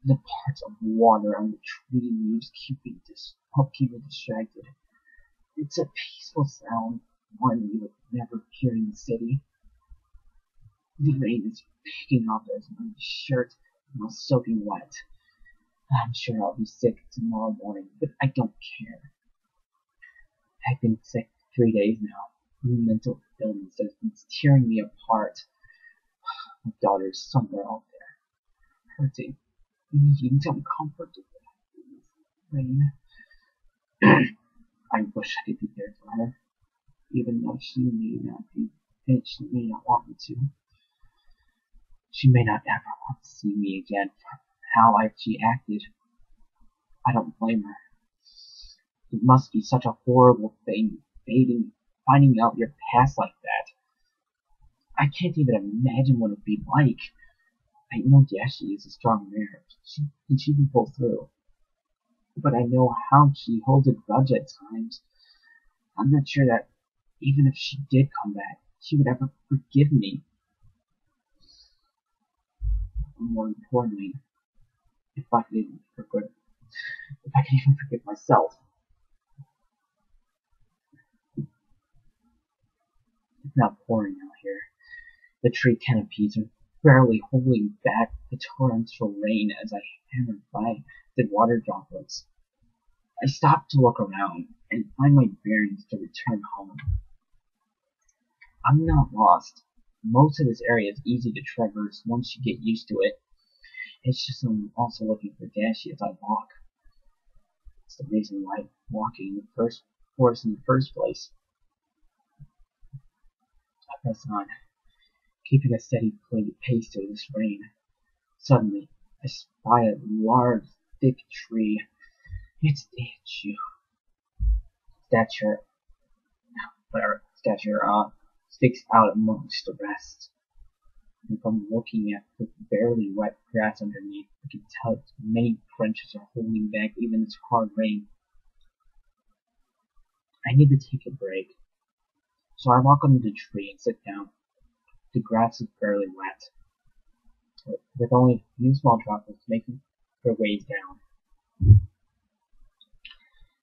The parts of water on the tree leaves help people distracted. It's a peaceful sound, one you would never hear in the city. The rain is picking up as my shirt is soaking wet. I'm sure I'll be sick tomorrow morning, but I don't care. I've been sick 3 days now. Mental illness has been tearing me apart. My daughter's somewhere out there, hurting, needing some comfort in this rain. I wish I could be there for her, even though she may not want me to. She may not ever want to see me again for how she acted. I don't blame her. It must be such a horrible thing, finding out your past like that. I can't even imagine what it'd be like. I know Dashie is a strong mare, and she can pull through. But I know how she holds a grudge at times. I'm not sure that even if she did come back, she would ever forgive me. More importantly, if I could even forgive myself. It's not pouring out here. The tree canopies are barely holding back the torrential rain as I hammered by the water droplets. I stopped to look around and find my bearings to return home. I'm not lost. Most of this area is easy to traverse once you get used to it. It's just I'm also looking for Dashie as I walk. It's the reason why I'm walking in the first place. I press on, keeping a steady pace through this rain. Suddenly, I spy a large, thick tree. Its stature sticks out amongst the rest. And from looking at the barely wet grass underneath, I can tell its many branches are holding back even this hard rain. I need to take a break, so I walk under the tree and sit down. The grass is barely wet, with only a few small droplets making their ways down.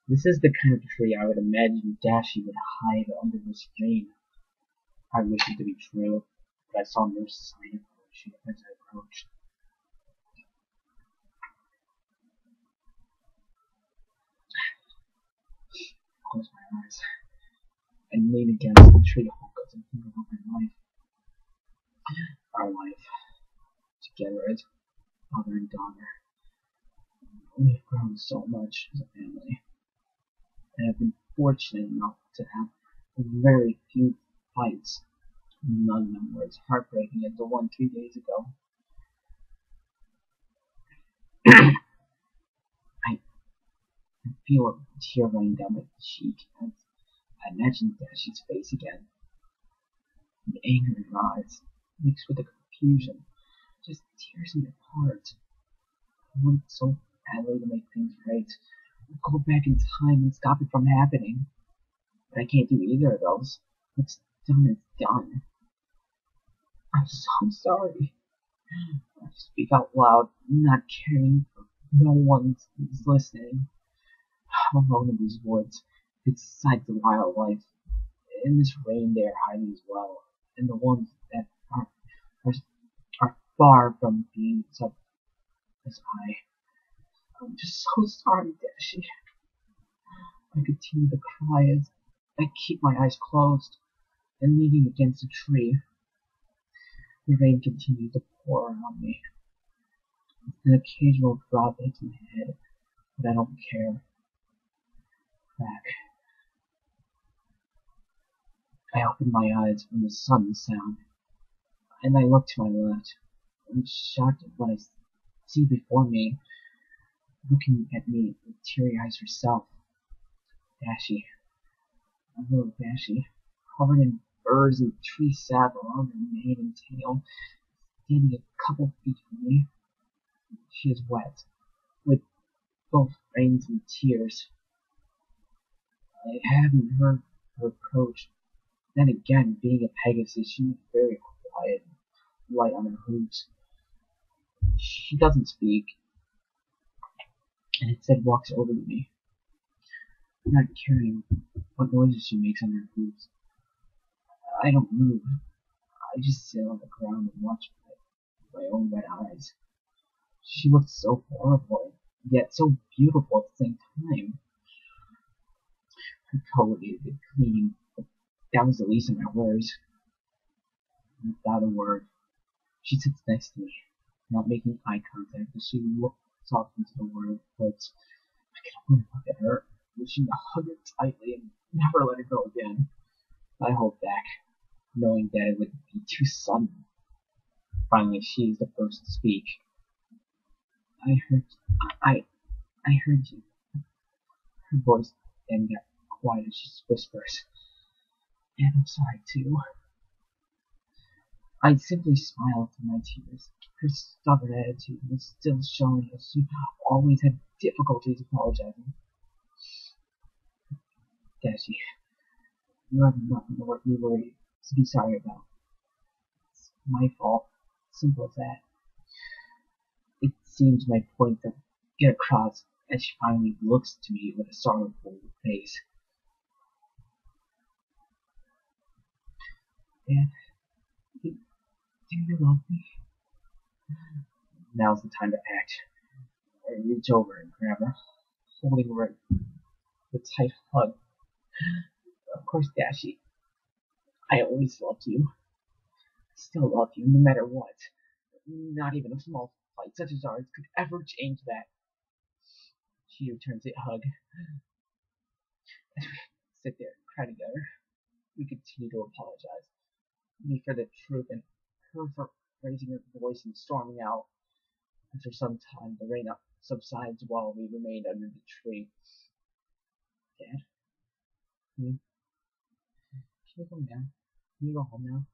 This is the kind of tree I would imagine Dashie would hide under this rain. I wish it to be true, but I saw no sign of her as I approached. I close my eyes and lean against the tree hunk as I think about my life. Our life, together as mother and daughter. We have grown so much as a family, and I've been fortunate enough to have very few fights. None of them were as heartbreaking as the one 3 days ago. I feel a tear running down my cheek as I imagine Dashie's face again. The anger in her eyes, mixed with the confusion, just tears me apart. I want so badly to make things right. I'll go back in time and stop it from happening. But I can't do either of those. What's done is done. I'm so sorry. I speak out loud, not caring for no one who's listening. I'm alone in these woods, beside the wildlife. In this rain they are hiding as well, and the ones that are far from being such as I. I'm just so sorry, Dashie. I continue to cry as I keep my eyes closed and leaning against a tree. The rain continues to pour on me. An occasional drop hits my head, but I don't care. Crack. I open my eyes from the sudden sound, and I look to my left. I'm shocked at what I see before me, looking at me with teary eyes herself. Dashie. My little Dashie, covered in birds and tree sap around her mane and tail, standing a couple feet from me. She is wet, with both rains and tears. I hadn't heard her approach. Then again, being a Pegasus, she was very quiet and light on her hooves. She doesn't speak, and instead walks over to me, not caring what noises she makes on her hooves. I don't move. I just sit on the ground and watch my own red eyes. She looked so horrible, yet so beautiful at the same time. Her color needed cleaning, but that was the least of my worries. Without a word, she sits next to me, not making eye contact as she talks into the word, but I can only look at her, wishing to hug her tightly and never let her go again. I hold back, knowing that it would be too sudden. Finally, she is the first to speak. I heard, I, I heard you. Her voice then got quiet as she whispers, and I'm sorry too. I simply smiled through my tears. Her stubborn attitude was still showing as she always had difficulties apologizing. Dashie, you have nothing to be worried to be sorry about. It's my fault. Simple as that. It seems my point to get across as she finally looks to me with a sorrowful face. Dad, do you love me? Now's the time to act. I reach over and grab her, holding her with a tight hug. Of course, Dashie, I always loved you. I still love you, no matter what. Not even a small fight such as ours could ever change that. She returns the hug. As we sit there and cry together, we continue to apologize. Me for the truth and her for raising her voice and storming out. After some time, the rain subsides while we remained under the tree. Dad? Can you come down? Can you go home now?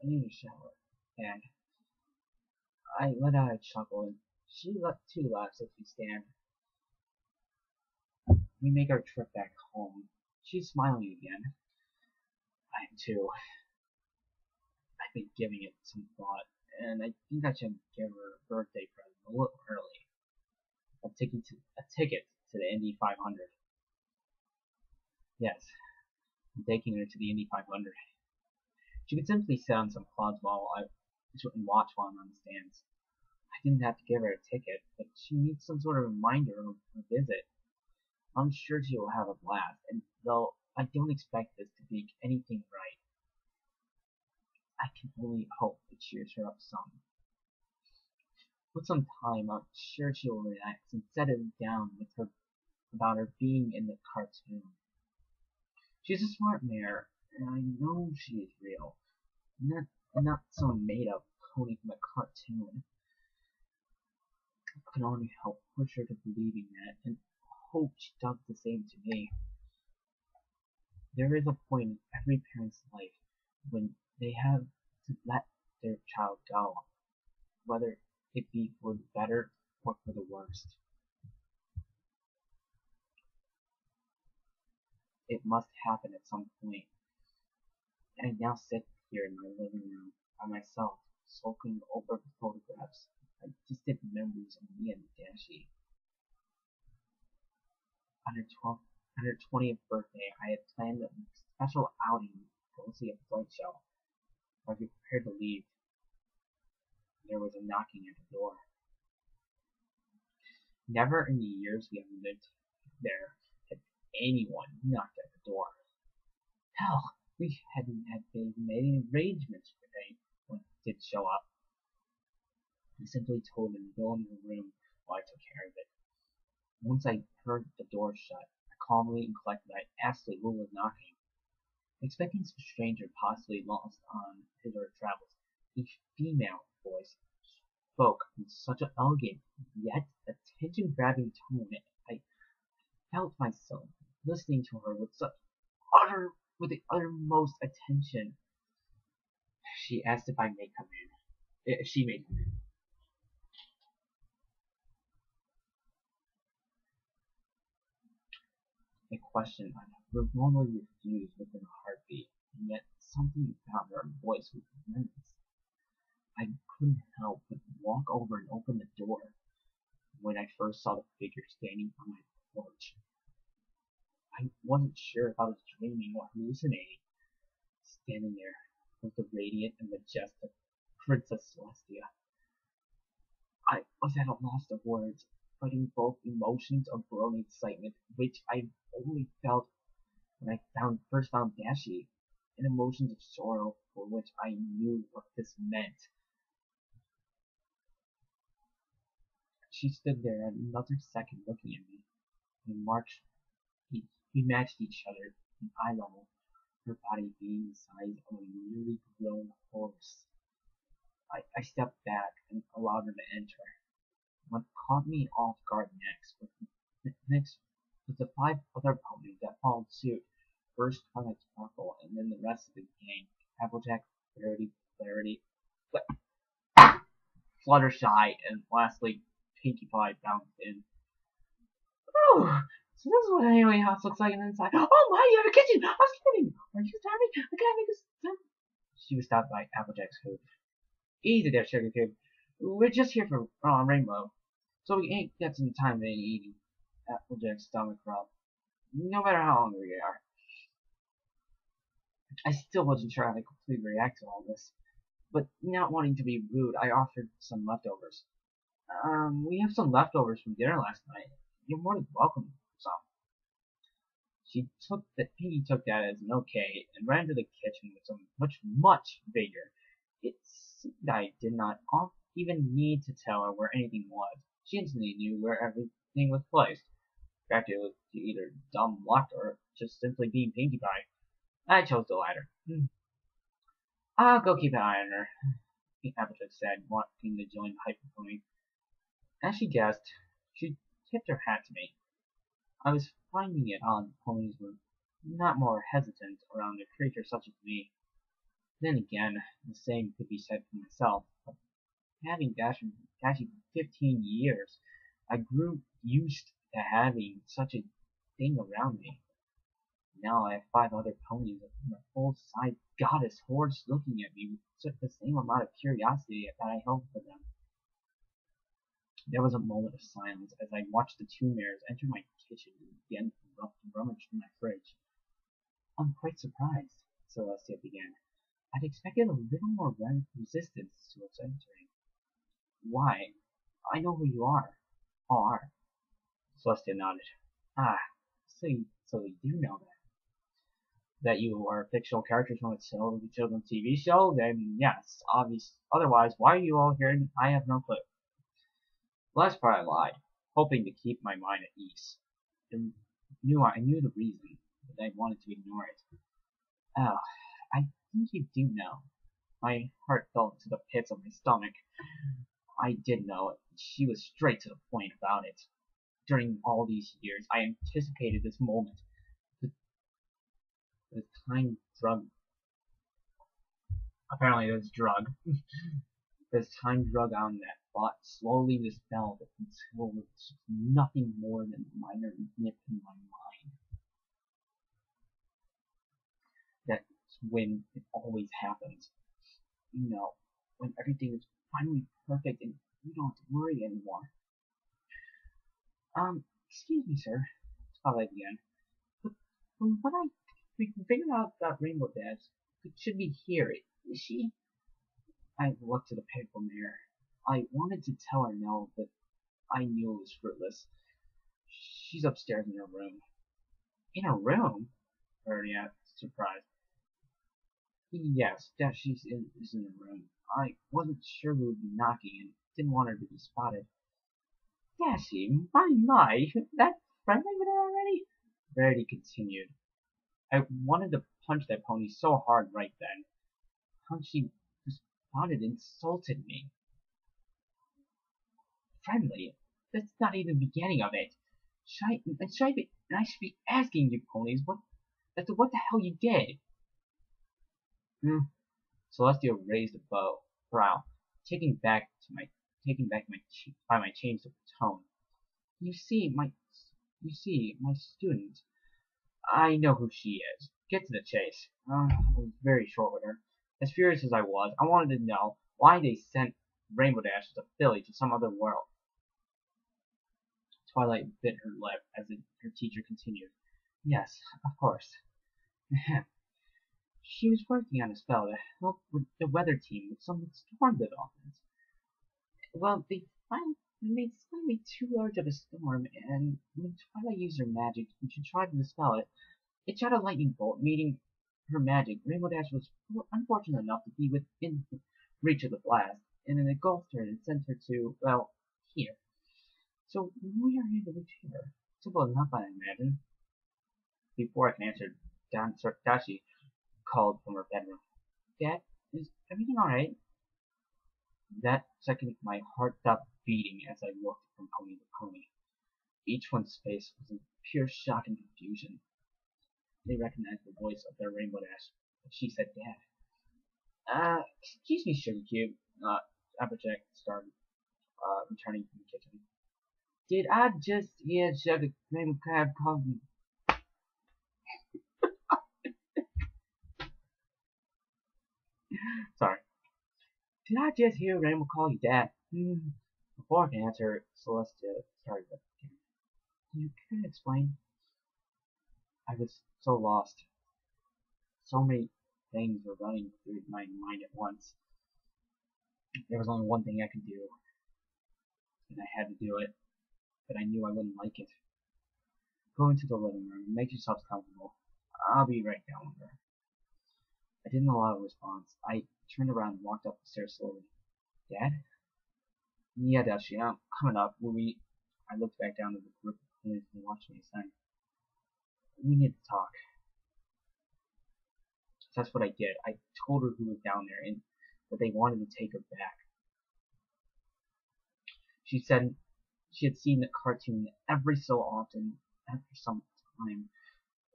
I need a shower. Dad. I let out a chuckle and she too laughs as we stand. We make our trip back home. She's smiling again. I am too. I've been giving it some thought, and I think I should give her a birthday present a little early. A ticket to the Indy 500. Yes, I'm taking her to the Indy 500. She could simply sit on some quads and watch while I'm on the stands. I didn't have to give her a ticket, but she needs some sort of reminder of a visit. I'm sure she will have a blast, and though I don't expect this to be anything right, I can only hope it cheers her up some. With some time, I'm sure she will relax and settle down with her about her being in the cartoon. She's a smart mare, and I know she is real, not some made-up pony from a cartoon. I can only help push her to believing that, and hope she does the same to me. There is a point in every parent's life when they have to let their child go, whether it be for the better or for the worst. It must happen at some point. And I now sit here in my living room by myself, sulking over the photographs of distant memories of me and Dashie. On her 20th birthday, I had planned a special outing to go see a flight show. As we prepared to leave, there was a knocking at the door. Never in the years we have lived there had anyone knocked at the door. Hell, we hadn't made any arrangements for the day when it did show up. I simply told him to go into the room while I took care of it. Once I heard the door shut, I calmly and collected I asked who was knocking. Expecting some stranger possibly lost on his or her travels, a female voice spoke in such an elegant yet attention-grabbing tone I felt myself listening to her with the uttermost attention. She asked if I may come in. If she may come in. A question I would normally refuse within a heartbeat, and yet something about her voice was immense. I couldn't help but walk over and open the door when I first saw the figure standing on my porch. I wasn't sure if I was dreaming or hallucinating, standing there, was the radiant and majestic Princess Celestia. I was at a loss of words, fighting both emotions of growing excitement, which I only felt when I first found Dashie, and emotions of sorrow for which I knew what this meant. She stood there another second looking at me. We matched each other in eye level, her body being the size of a newly grown horse. I stepped back and allowed her to enter. What caught me off guard next was the 5 other ponies that followed suit. First Twilight Sparkle, and then the rest of the gang. Applejack, Clarity, Fluttershy, and lastly Pinkie Pie bounced in. Oh, so this is what an alien house looks like on the inside. Oh my, you have a kitchen! I was kidding! Are you starving? I gotta make this stuff. She was stopped by Applejack's hoof. Easy there, Sugar Kid. We're just here for Rainbow, so we ain't got some time to eating. Applejack's stomach growled. No matter how hungry we are. I still wasn't sure how to completely react to all this, but not wanting to be rude, I offered some leftovers. We have some leftovers from dinner last night. You're more than welcome to some. Pinkie took that as an okay and ran to the kitchen with some much vigor. It seemed I did not even need to tell her where anything was. She instantly knew where everything was placed. In fact, it was either dumb luck or just simply being Pinkie Pie. I chose the latter. I'll go keep an eye on her, Applejack said, wanting to join the hyper pony. As she guessed, she tipped her hat to me. I was finding it odd ponies were not more hesitant around a creature such as me. Then again, the same could be said for myself. But having Dashie for 15 years, I grew used to having such a thing around me. Now I have 5 other ponies and a full-size goddess horse looking at me with the same amount of curiosity that I held for them. There was a moment of silence as I watched the 2 mares enter my kitchen and begin to rummage through my fridge. I'm quite surprised, Celestia began. I'd expected a little more resistance to its entering. Why? I know who you are. Celestia nodded. Ah, so you do know that you are fictional characters from a children's TV show? Then yes, obvious. Otherwise, why are you all here? I have no clue. Last part I lied, hoping to keep my mind at ease. I knew the reason, but I wanted to ignore it. Oh, I think you do know. My heart fell into the pits of my stomach. I did know it. She was straight to the point about it. During all these years, I anticipated this moment. The time drug. Apparently, this drug. This time drug on that thought slowly dispelled until it was nothing more than a minor nip in my mind. That's when it always happens. You know, when everything is finally perfect and you don't have to worry anymore. Excuse me, sir. Spotlight again. But from what we can figure out that Rainbow Dash should be here. Is she? I looked at the paper mirror. I wanted to tell her no, but I knew it was fruitless. She's upstairs in her room. In her room? Already asked, surprised. Yes, Dashie's is in the room. I wasn't sure who would be knocking and didn't want her to be spotted. Dashie, my, that friendly with her already? Verity continued. I wanted to punch that pony so hard right then. How she responded insulted me. Friendly? That's not even the beginning of it. I should be asking you ponies what the hell you did. Celestia raised a brow, taking back my change of tone. You see, my student. I know who she is. Get to the chase. I was very short with her. As furious as I was, I wanted to know why they sent Rainbow Dash as a filly to some other world. Twilight bit her lip as her teacher continued. Yes, of course. She was working on a spell to help with the weather team with some storm developments. Well, they made slightly too large of a storm, and when Twilight used her magic and she tried to dispel it, it shot a lightning bolt, meeting her magic. Rainbow Dash was unfortunate enough to be within reach of the blast, and it engulfed her and sent her to, well, here. So we are here to reach here. Simple enough, I imagine. Before I can answer, Dashie called from her bedroom. Dad, is everything alright? That second, my heart stopped beating as I looked from pony to pony. Each one's face was in pure shock and confusion. They recognized the voice of their Rainbow Dash, but she said, Dad. Excuse me, Sugar Cube. Applejack started, returning from the kitchen. Did I just hear Sugar Rainbow Crab call me? Sorry. Did I just hear Rainbow call you Dad? Before I can answer, Celestia started again. You can't explain. I was so lost. So many things were running through my mind at once. There was only one thing I could do, and I had to do it, but I knew I wouldn't like it. Go into the living room and make yourselves comfortable. I'll be right down with her. I didn't allow a response. I turned around and walked up the stairs slowly. Dad? Yeah, Dashie, I'm coming up. I looked back down at the group of players and watched me ascend. We need to talk. So that's what I did. I told her who was down there and that they wanted to take her back. She said she had seen the cartoon every so often after some time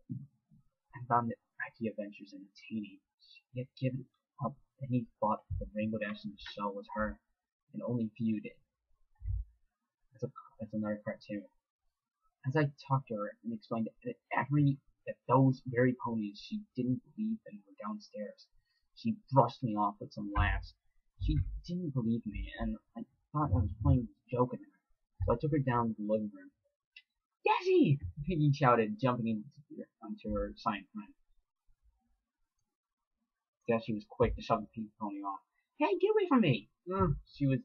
and found the wacky adventures entertaining. She had given up any thought that the Rainbow Dash in the show was her and only viewed it as another cartoon. As I talked to her and explained that those very ponies she didn't believe in were downstairs, she brushed me off with some laughs. She didn't believe me, and I thought I was playing a joke at her, so I took her down to the living room. Dashie! Piggy shouted, jumping onto her giant friend. Dashie was quick to shove the pink pony off. Hey, get away from me! She was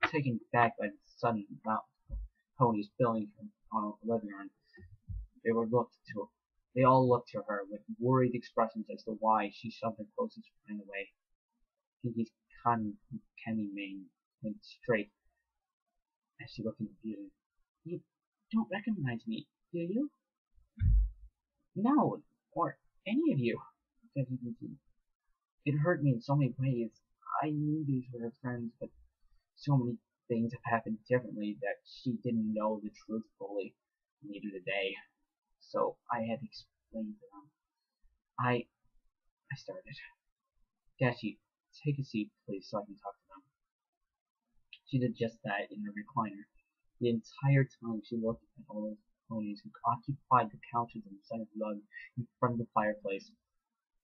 taken back by the sudden amount of ponies spilling on her living room. They all looked to her with worried expressions as to why she shoved her closest friend away. Pinky's candy mane went straight as she looked in confusion. You don't recognize me, do you? No, or any of you. It hurt me in so many ways. I knew these were her friends, but so many things have happened differently that she didn't know the truth fully, neither did they. So I had to explain to them. I started. Dashie, take a seat, please, so I can talk to them. She did just that in her recliner. The entire time she looked at all those ponies who occupied the couches and the center rug in front of the fireplace.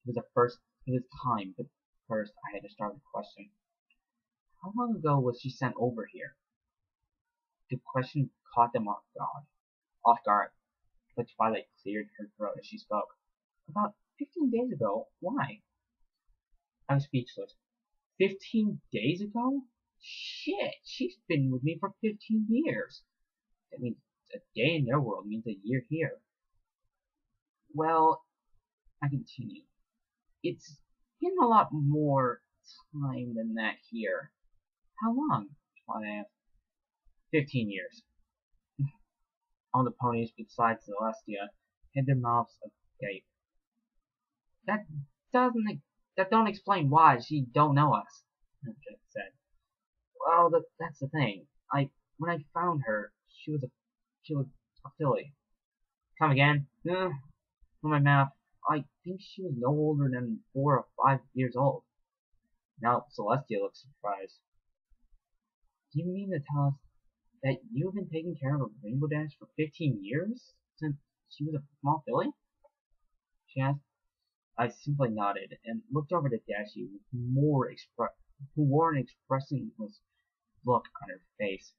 It was time, but first I had to start with a question. How long ago was she sent over here? The question caught them off guard, but Twilight cleared her throat as she spoke. About 15 days ago. Why? I was speechless. 15 days ago? Shit, she's been with me for 15 years. That means a day in their world means a year here. Well, I continue. It's been a lot more time than that here. How long? Twilight asked. 15 years. All the ponies besides Celestia had their mouths agape. That don't explain why she don't know us, Jack said. Well, that's the thing. When I found her, she was a filly. Come again? From my math, I think she was no older than 4 or 5 years old. Now Celestia looked surprised. Do you mean to tell us that you've been taking care of a Rainbow Dash for 15 years? Since she was a small filly? She asked. I simply nodded and looked over to Dashie who wore an expressionless look on her face.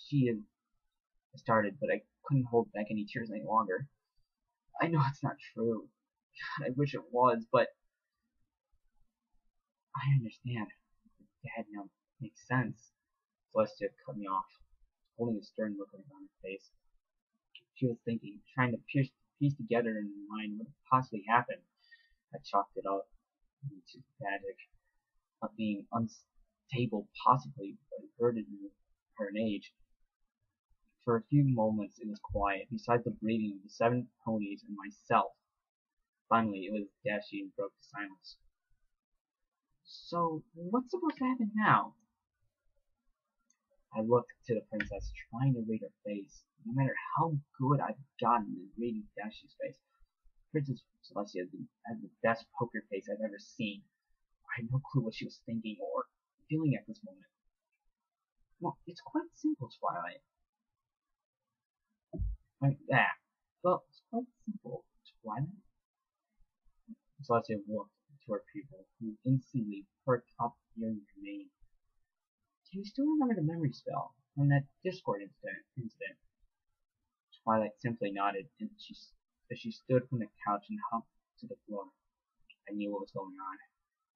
She had started, but I couldn't hold back any tears any longer. I know it's not true. I wish it was, but I understand. Dad now makes sense. Celestia cut me off, holding a stern look on her face. She was thinking, trying to piece together in her mind what had possibly happened. I chalked it up to magic of being unstable, possibly, but averted her an age. For a few moments it was quiet, besides the breathing of the 7 ponies and myself. Finally, it was Dashie who broke the silence. So, what's supposed to happen now? I looked to the princess, trying to read her face. No matter how good I've gotten at reading Dashie's face, Princess Celestia had the best poker face I've ever seen. I had no clue what she was thinking or feeling at this moment. Well, it's quite simple, Twilight. Like that. Well, it's quite simple, Twilight. Celestia looked to her pupil, who instantly perked up hearing her name. Do you still remember the memory spell from that Discord incident? Twilight simply nodded, and she stood from the couch and humped to the floor. I knew what was going on.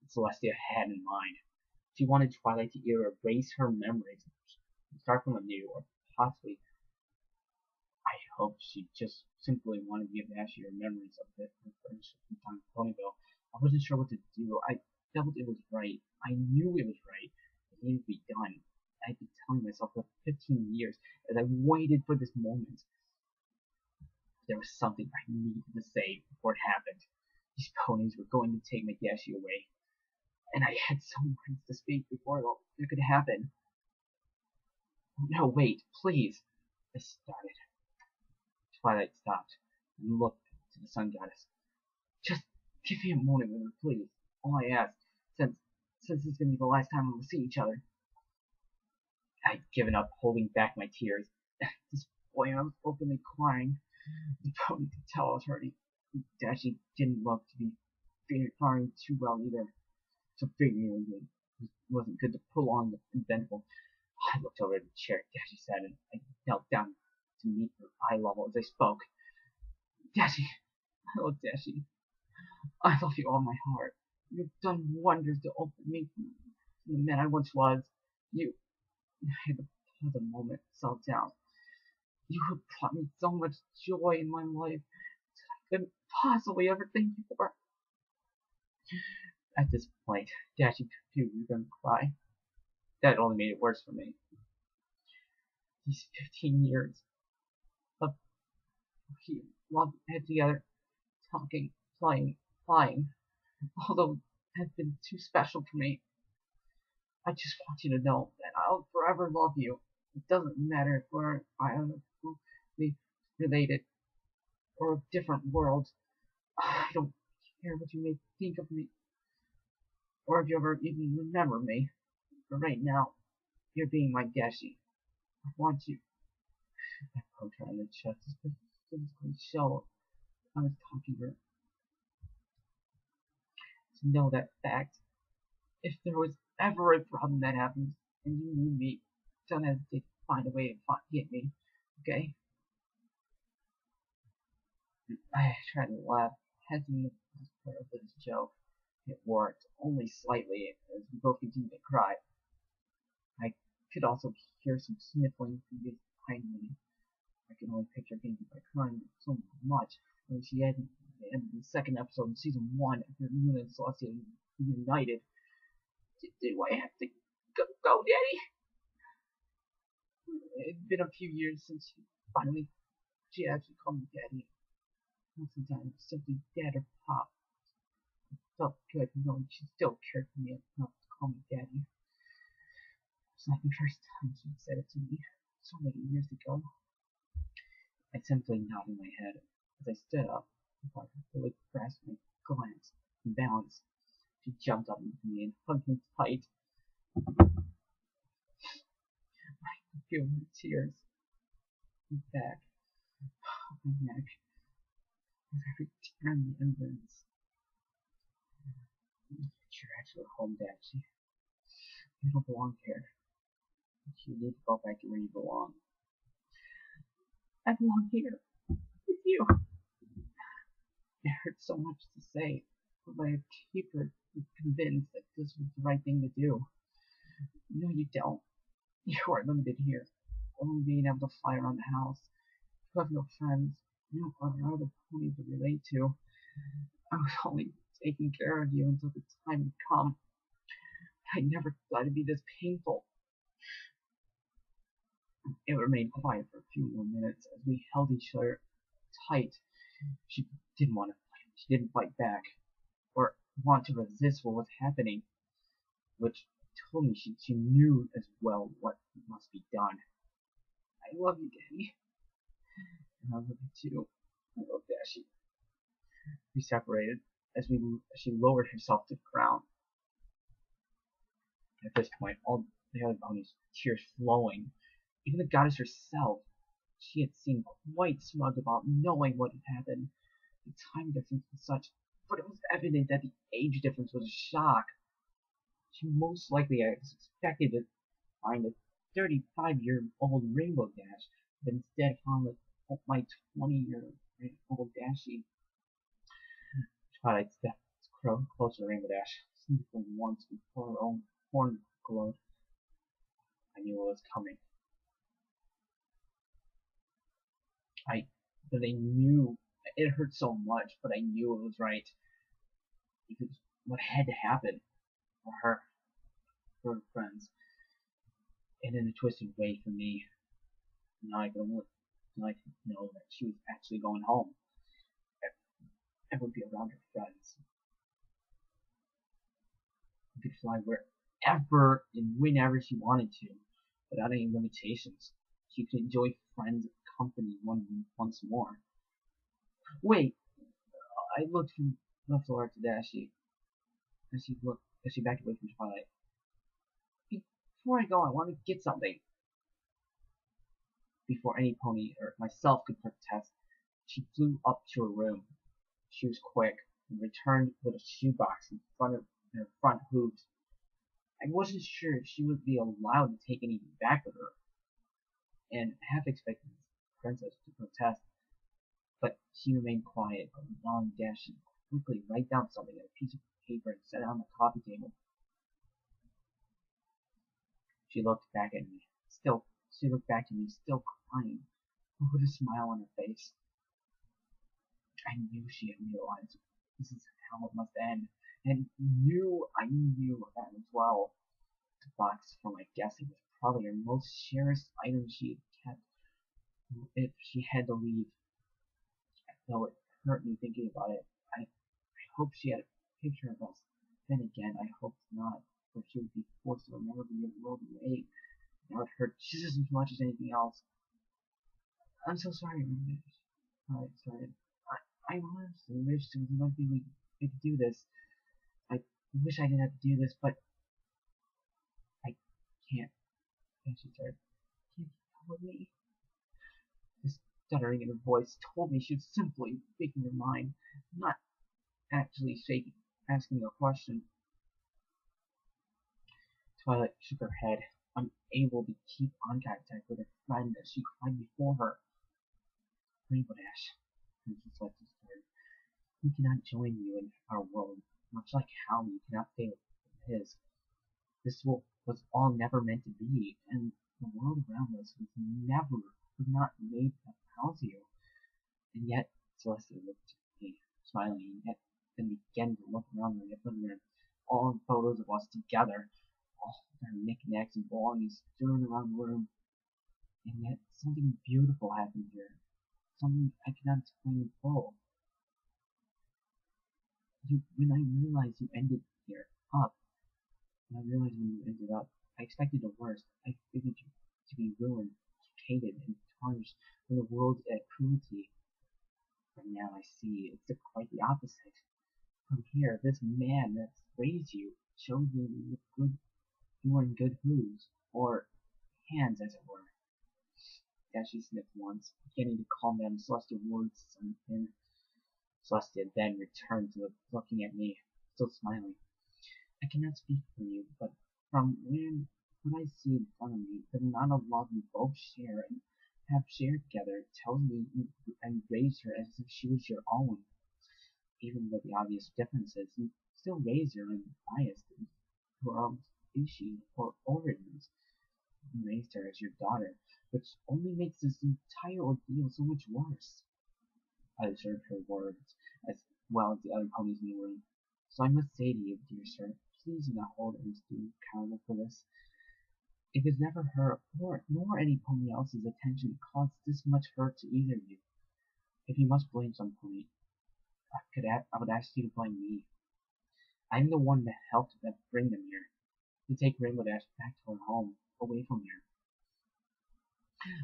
Celestia had in mind. She wanted Twilight to either erase her memories and start from anew, or possibly, I hoped she just simply wanted to give Dashie her memories of her friendship from time in Ponyville. I wasn't sure what to do. I felt it was right. I knew it was right. It needed to be done. I had been telling myself for 15 years as I waited for this moment. There was something I needed to say before it happened. These ponies were going to take my Dashie away, and I had some words to speak before it could happen. No, wait, please, I started. Twilight stopped and looked to the sun goddess. Just give me a moment with her, please. All I ask, since this is going to be the last time we'll see each other. I'd given up holding back my tears. At this point, I was openly crying. The pony could tell I was hurting. Dashie didn't look to be faring too well either. So figuring it wasn't good to prolong the eventful. I looked over at the chair Dashie sat in. I knelt down to meet her eye level as I spoke. Dashie, oh Dashie, I love you all my heart. You've done wonders to open me from the man I once was. You had to pause a moment, settle down. You have brought me so much joy in my life that I couldn't possibly ever thank you for. At this point, Dashie too began to cry. That only made it worse for me. These 15 years of love had together, talking, playing, flying, although have been too special for me. I just want you to know that I'll forever love you. It doesn't matter if we're biologically related or of different worlds. I don't care what you may think of me, or if you ever even remember me. But right now, you're being my Dashie. I want you. I poked her on the chest to physically show I was talking to her. To know that fact. If there was ever a problem that happens, and you need me, don't hesitate to find a way to get me, okay? I tried to laugh, hesitant as part of this joke. It worked, only slightly, as we both continued to cry. I could also hear some sniffling from behind me. I could only picture Pinkie by crying so much when she had in the second episode in season 1 after Luna and Celestia united. Do I have to go, Daddy? It's been a few years since she actually called me Daddy. Most of the time, simply Dad or Pop. It felt good knowing she still cared for me enough to call me Daddy. It's like the first time she said it to me so many years ago. I simply nodded my head as I stood up before I fully grasped my glance and balance. She jumped up into me and hugged me tight. I could feel her tears back of my neck as I returned the embrace. You're actually home, Dashie. You don't belong here. You need to go back to where you belong. I belong here with you. It hurts so much to say, but I keep her convinced that this was the right thing to do. No, you don't. You are limited here. Only being able to fly around the house. You have no friends. You don't have other ponies to relate to. I was only taking care of you until the time would come. I never thought it'd be this painful. It remained quiet for a few more minutes as we held each other tight. She didn't want to fight. She didn't fight back or want to resist what was happening, which told me she knew as well what must be done. I love you, Danny. And I love you too. I love Dashie. We separated as she lowered herself to the ground. At this point, all the other ponies, tears flowing. Even the goddess herself, she had seemed quite smug about knowing what had happened. The time difference was such, but it was evident that the age difference was a shock. She most likely had expected to find a 35-year-old Rainbow Dash, but instead found my 20-year-old Dashie. Twilight stepped closer to Rainbow Dash, sniffling once before her own horn glowed. I knew it was coming. But I knew it hurt so much, but I knew it was right. Because what had to happen for her, for her friends, and in a twisted way for me. Now I could know that she was actually going home. I would be around her friends. I could fly wherever and whenever she wanted to, without any limitations. She could enjoy friends' company once more. Wait, I looked from the floor to Dashie as she backed away from Twilight. Before I go, I want to get something. Before any pony or myself could protest, she flew up to her room. She was quick and returned with a shoebox in front of her front hooves. I wasn't sure if she would be allowed to take anything back with her, and half expected the princess to protest, but she remained quiet, allowing Dashie quickly write down something on a piece of paper and set it on the coffee table. She looked back at me, still crying, but with a smile on her face. I knew she had realized this is how it must end, and I knew that as well. The box, for my guessing, was probably her most cherished item she had kept if she had to leave. Though it hurt me thinking about it, I hoped she had a picture of us. Then again, I hoped not, for she would be forced to remember the world away. That would hurt just as much as anything else. I'm so sorry, Ramesh. I started. I honestly wish there was another thing we could do this. I wish I didn't have to do this, but I can't. And she started. Can't you come with me? The stuttering in her voice told me she was simply speaking her mind, not actually asking a question. Twilight shook her head, unable to keep eye contact with her friend as she cried before her. Rainbow Dash, Princess Lexi started. We cannot join you in our world, much like how you cannot stay with his. This was all never meant to be, and the world around us was not made to house you. And yet, Celestia looked at me, smiling, and yet then began to look around the living all the photos of us together, all their knickknacks and belongings strewn around the room. And yet, something beautiful happened here, something I cannot explain in full. When I realized you ended here up, when I realized when you ended up, I expected the worst. I figured you to be ruined, hated, and tarnished from the world's cruelty. But now I see it's quite the opposite. From here, this man that raised you showed you you were in good hooves, or hands, as it were. Dashie sniffed once, beginning to calm down Celestial words, and Celestia then returned to looking at me, still smiling. I cannot speak for you, but from what I see in front of me, the amount of love you both share and have shared together tells me you raised her as if she was your own. Even with the obvious differences, you still raise your own bias to Dashie or origins. You raised her as your daughter, which only makes this entire ordeal so much worse. I observed her words, as well as the other ponies in the room. So I must say to you, dear sir, please do not hold Miss Dew accountable for this. It was never her, nor any pony else's attention that caused this much hurt to either of you. If you must blame some pony, I would ask you to blame me. I'm the one that helped them bring them here, to take Rainbow Dash back to her home, away from here.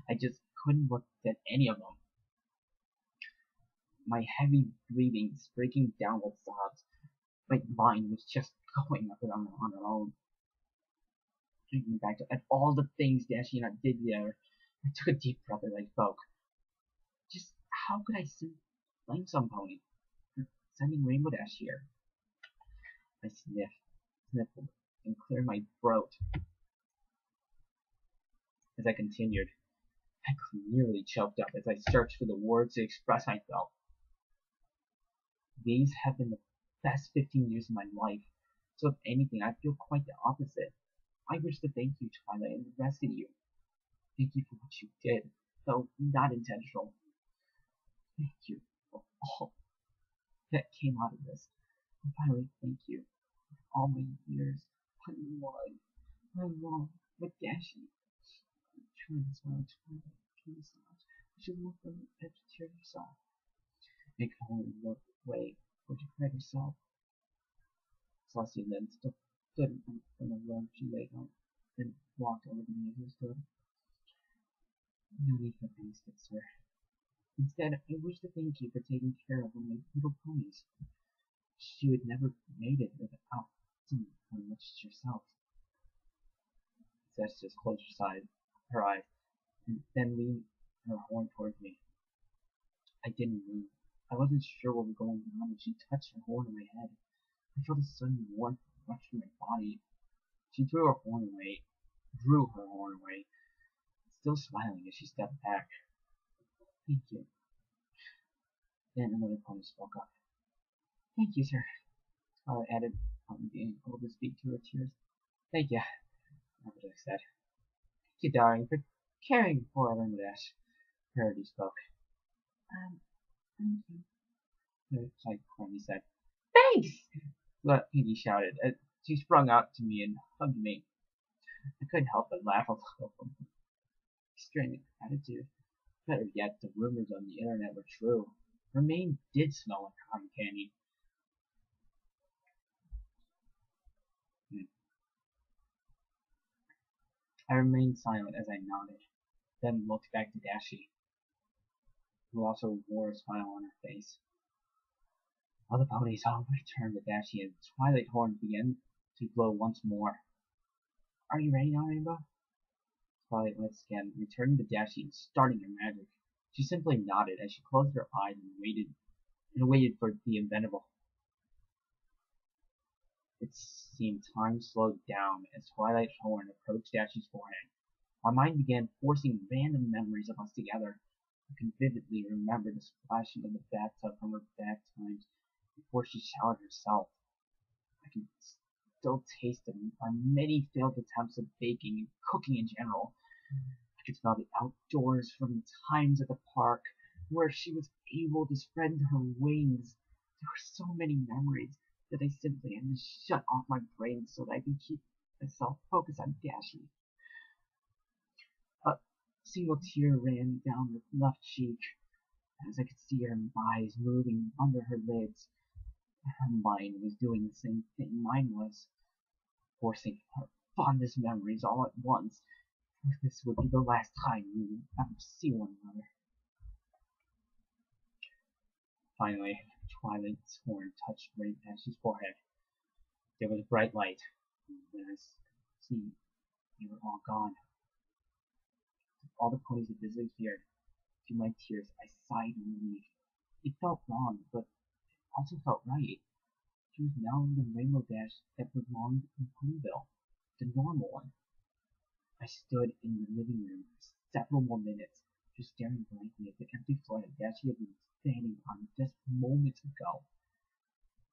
I just couldn't look at any of them. My heavy breathing breaking down with sobs. My mind was just going up and on her own. Thinking back at all the things Dashie and I did there, I took a deep breath as I spoke. Just how could I blame some pony for sending Rainbow Dash here? I sniffled, and cleared my throat as I continued. I nearly choked up as I searched for the words to express myself. These have been the best 15 years of my life, so if anything, I feel quite the opposite. I wish to thank you, Twilight, and the rest of you. Thank you for what you did, though not intentional. Thank you for all that came out of this. And finally, thank you for all my years, my love with Dashie. I'm trying to smile, Twilight, please not. You should look for the edge to yourself. I could only look away, or to cry herself. Celestia then stood from the rug she lay on, then walked over to me and stood. No need for thanks, good sir. Instead, I wish to thank you for taking care of my little ponies. She would never have made it without someone much as yourself. Celestia just closed her eyes, and then leaned her horn towards me. I didn't move. I wasn't sure what was going on when she touched her horn on my head. I felt a sudden warmth rush through my body. She drew her horn away, still smiling as she stepped back. Thank you. Then another pony spoke up. Thank you, sir. I added, being able to speak through her tears. Thank you, Rainbow said. Thank you, darling, for caring for Rainbow Dash. Parody spoke. Thank you. Like Corny said. Thanks! Piggy shouted as she sprung out to me and hugged me. I couldn't help but laugh a little. Strange attitude. Better yet, the rumors on the internet were true. Her mane did smell like cotton candy. I remained silent as I nodded, then looked back to Dashie, who also wore a smile on her face. All the ponies all returned to Dashie and twilight horns began to glow once more. Are you ready now, Rainbow? Twilight once again returned to Dashie and starting her magic. She simply nodded as she closed her eyes and waited for the inevitable. It seemed time slowed down as Twilight's horn approached Dashie's forehead. My mind began forcing random memories of us together. I can vividly remember the splashing of the bathtub from her bath times before she showered herself. I can still taste our many failed attempts at baking and cooking in general. I could smell the outdoors from the times at the park where she was able to spread her wings. There were so many memories that I simply had to shut off my brain so that I could keep myself focused on Dashie. A single tear ran down her left cheek as I could see her eyes moving under her lids. Her mind was doing the same thing mine was, forcing her fondest memories all at once. This would be the last time we would ever see one another. Finally, Twilight's horn touched right past his forehead. There was a bright light, and when I see they were all gone. All the ponies had visibly here. Through my tears, I sighed in relief. It felt wrong, but it also felt right. She was now the Rainbow Dash that belonged in Ponyville, the normal one. I stood in the living room for several more minutes, just staring blankly at the empty floor that Dashie had been standing on just moments ago.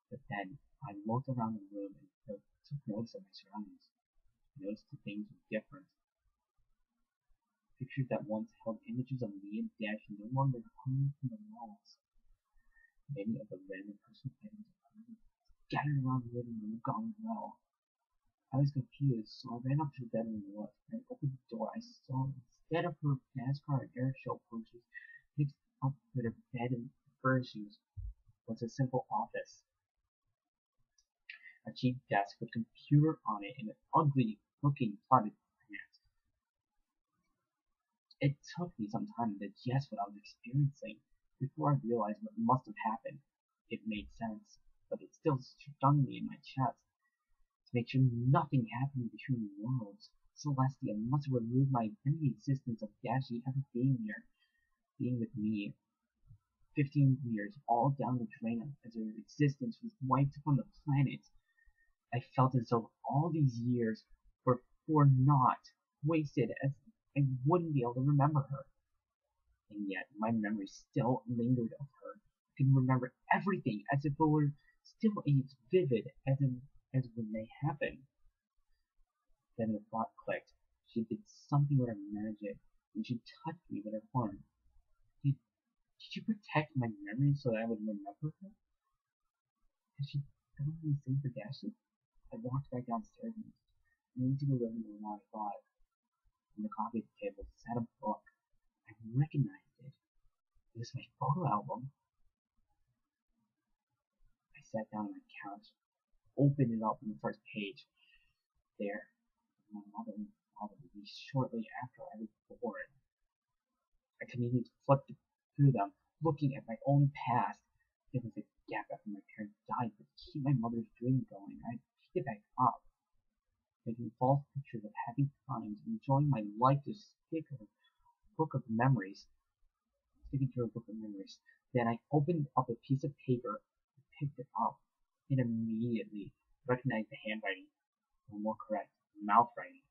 But then I looked around the room and took notice of my surroundings. I noticed that things were different. Pictures that once held images of me and Dashie no longer hung from the walls. Many of the random personal items were scattered around the living room gone as well. I was confused, so I ran up to the bedroom and looked. When I opened the door, I saw instead of her NASCAR and air show posters fixed up with her bed and furnishings was a simple office. A cheap desk with a computer on it and an ugly-looking plotted plant. It took me some time to digest what I was experiencing before I realized what must have happened. It made sense, but it still stung me in my chest. To make sure nothing happened between the worlds, Celestia must have removed my very existence of Dashie ever being here, being with me. 15 years all down the drain as her existence was wiped from the planet. I felt as though all these years were for naught, wasted, as I wouldn't be able to remember her. And yet my memory still lingered of her. I can remember everything as if it were still as vivid as when they happened. Then the thought clicked. She did something with her magic, and she touched me with her horn. Did she protect my memory so that I would remember her? Had she done the same for Dashie? I walked back downstairs and into the living room while I thought. On the coffee table sat a book. I recognized it. It was my photo album. I sat down on my couch, opened it up on the first page. There, my mother and father would be shortly after I was born. I continued to flip through them, looking at my own past. There was a gap after my parents died, but to keep my mother's dream going, I picked it back up, making false pictures of happy times, enjoying my life to stick to her book of memories. Then I opened up a piece of paper and picked it up, and immediately recognized the handwriting, or more correct, mouth writing.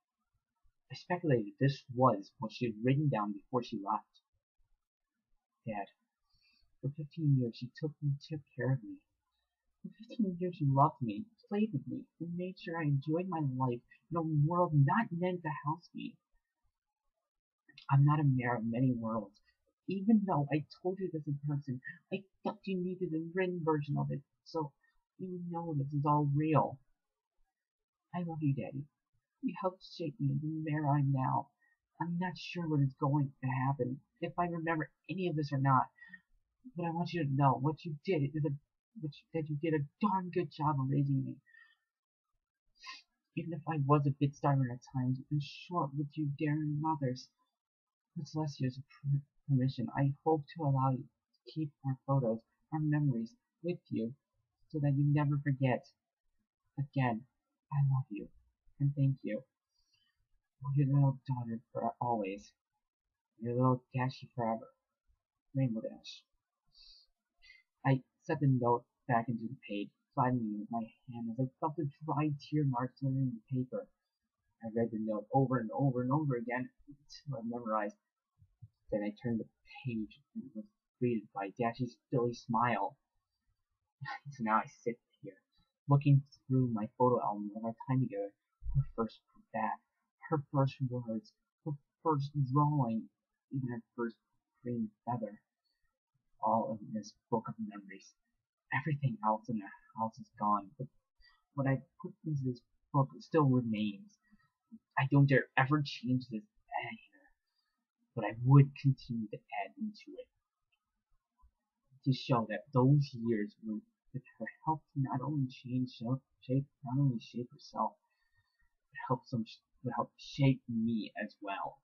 I speculated this was what she had written down before she left. Dad, for 15 years she took care of me. For 15 years she loved me, played with me, and made sure I enjoyed my life in a world not meant to house me. I'm not a mirror of many worlds. Even though I told you this in person, I thought you needed a written version of it, so you know this is all real. I love you, Daddy. You helped shape me into the mayor I am now. I'm not sure what is going to happen, if I remember any of this or not, but I want you to know what you did that you did a darn good job of raising me. Even if I was a bit stubborn at times and short with you daring others. With Celestia's permission, I hope to allow you to keep our photos, our memories, with you, so that you never forget. Again, I love you, and thank you. Your little daughter for always. Your little Dashie forever. Rainbow Dash. I set the note back into the page, flattening it with my hand as I felt the dry tear marks littering the paper. I read the note over and over and over again until I memorized. Then I turned the page and was greeted by Dashie's silly smile. So now I sit here, looking through my photo album of our time together, her first back, her first words, her first drawing, even her first green feather, all in this book of memories. Everything else in the house is gone, but what I put into this book still remains. I don't dare ever change this either, but I would continue to add into it to show that those years were with her helped not only shape herself, but help shape me as well.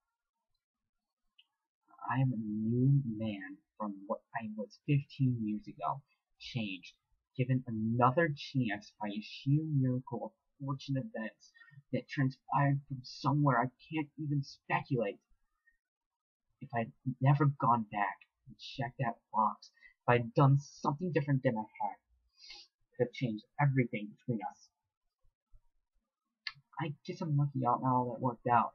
I am a new man from what I was 15 years ago, changed, given another chance by a sheer miracle of fortunate events that transpired from somewhere I can't even speculate. If I'd never gone back and checked that box, if I'd done something different than I had, it could have changed everything between us. I guess I'm lucky how all that worked out.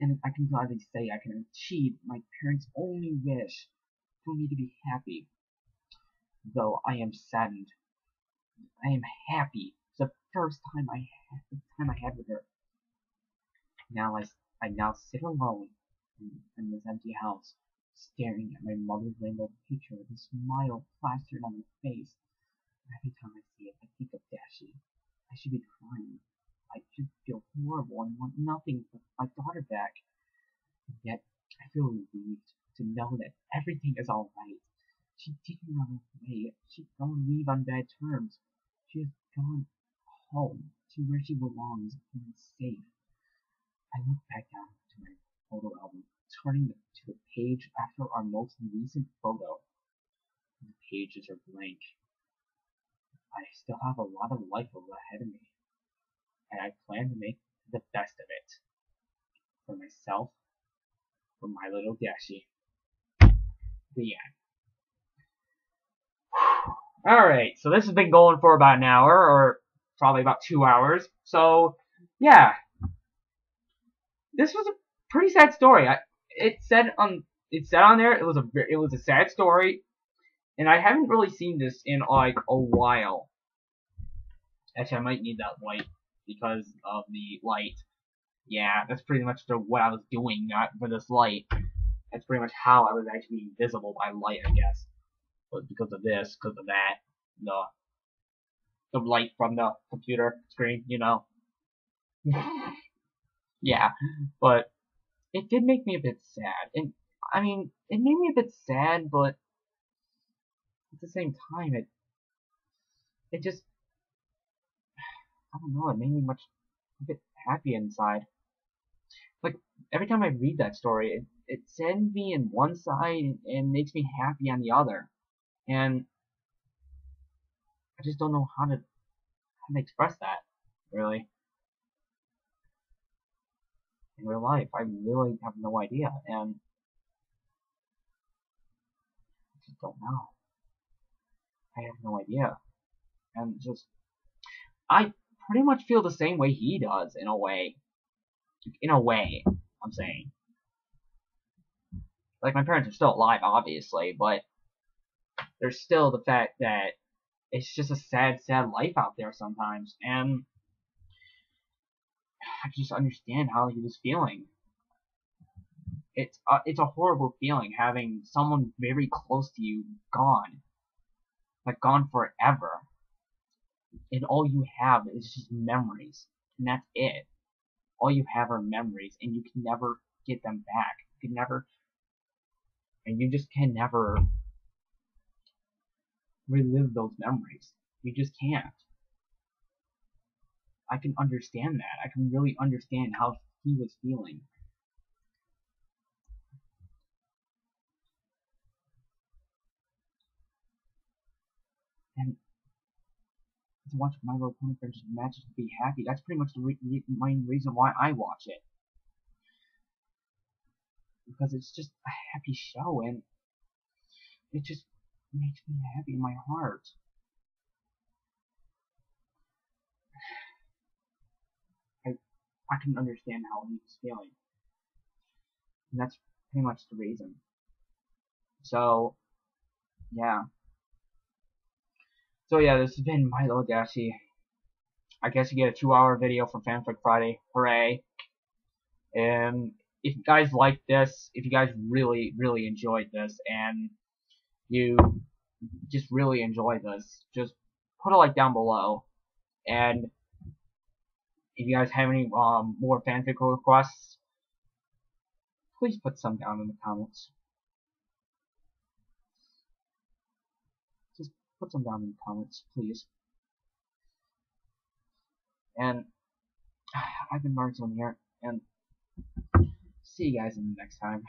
And I can gladly say I can achieve my parents' only wish, for me to be happy. Though I am saddened I am happy. It's the first time I had with her. Now I now sit alone in this empty house, staring at my mother's rainbow picture with a smile plastered on my face. Every time I see it, I think of Dashie. I should be crying. I should feel horrible and want nothing but my daughter back. And yet, I feel relieved to know that everything is alright. She didn't run away. She don't leave on bad terms. She has gone home to where she belongs and is safe. I look back down to my photo album, turning to the page after our most recent photo. The pages are blank. I still have a lot of life ahead of me, and I plan to make the best of it. For myself, for my little Dashie. The end. Alright, so this has been going for about an hour, or probably about 2 hours. So, yeah. This was a pretty sad story. It said on there it was a sad story, and I haven't really seen this in like a while. Actually, I might need that light because of the light. Yeah, that's pretty much what I was doing for this light. That's pretty much how I was actually visible by light, I guess. But because of this, because of that, the light from the computer screen, you know. Yeah, but it did make me a bit sad. And I mean, it made me a bit sad, but at the same time, it just, I don't know, it made me a bit happy inside. Like, every time I read that story, it sends me in one side and makes me happy on the other. And I just don't know how to express that, really. In real life, I really have no idea, and I just don't know. I have no idea. And just, I pretty much feel the same way he does, in a way. In a way, I'm saying. Like, my parents are still alive, obviously, but there's still the fact that it's just a sad, sad life out there sometimes, and I just understand how he was feeling. It's a horrible feeling having someone very close to you gone, like gone forever, and all you have is just memories, and that's it. All you have are memories, and you can never get them back. You can never, and you just can never relive those memories. You just can't. I can understand that. I can really understand how he was feeling. And to watch My Little Pony Friendship matches to be happy, that's pretty much the main reason why I watch it. Because it's just a happy show, and it just makes me happy in my heart. I can understand how he was feeling. And that's pretty much the reason. So, yeah. So yeah, this has been My Little Dashie. I guess you get a 2-hour video from Fanfic Friday. Hooray. And if you guys like this, if you guys really, really enjoyed this, and you just really enjoy this, just put a like down below. And if you guys have any more fanfic requests, please put some down in the comments. Just put some down in the comments, please. And I've been Martin here, and see you guys in the next time.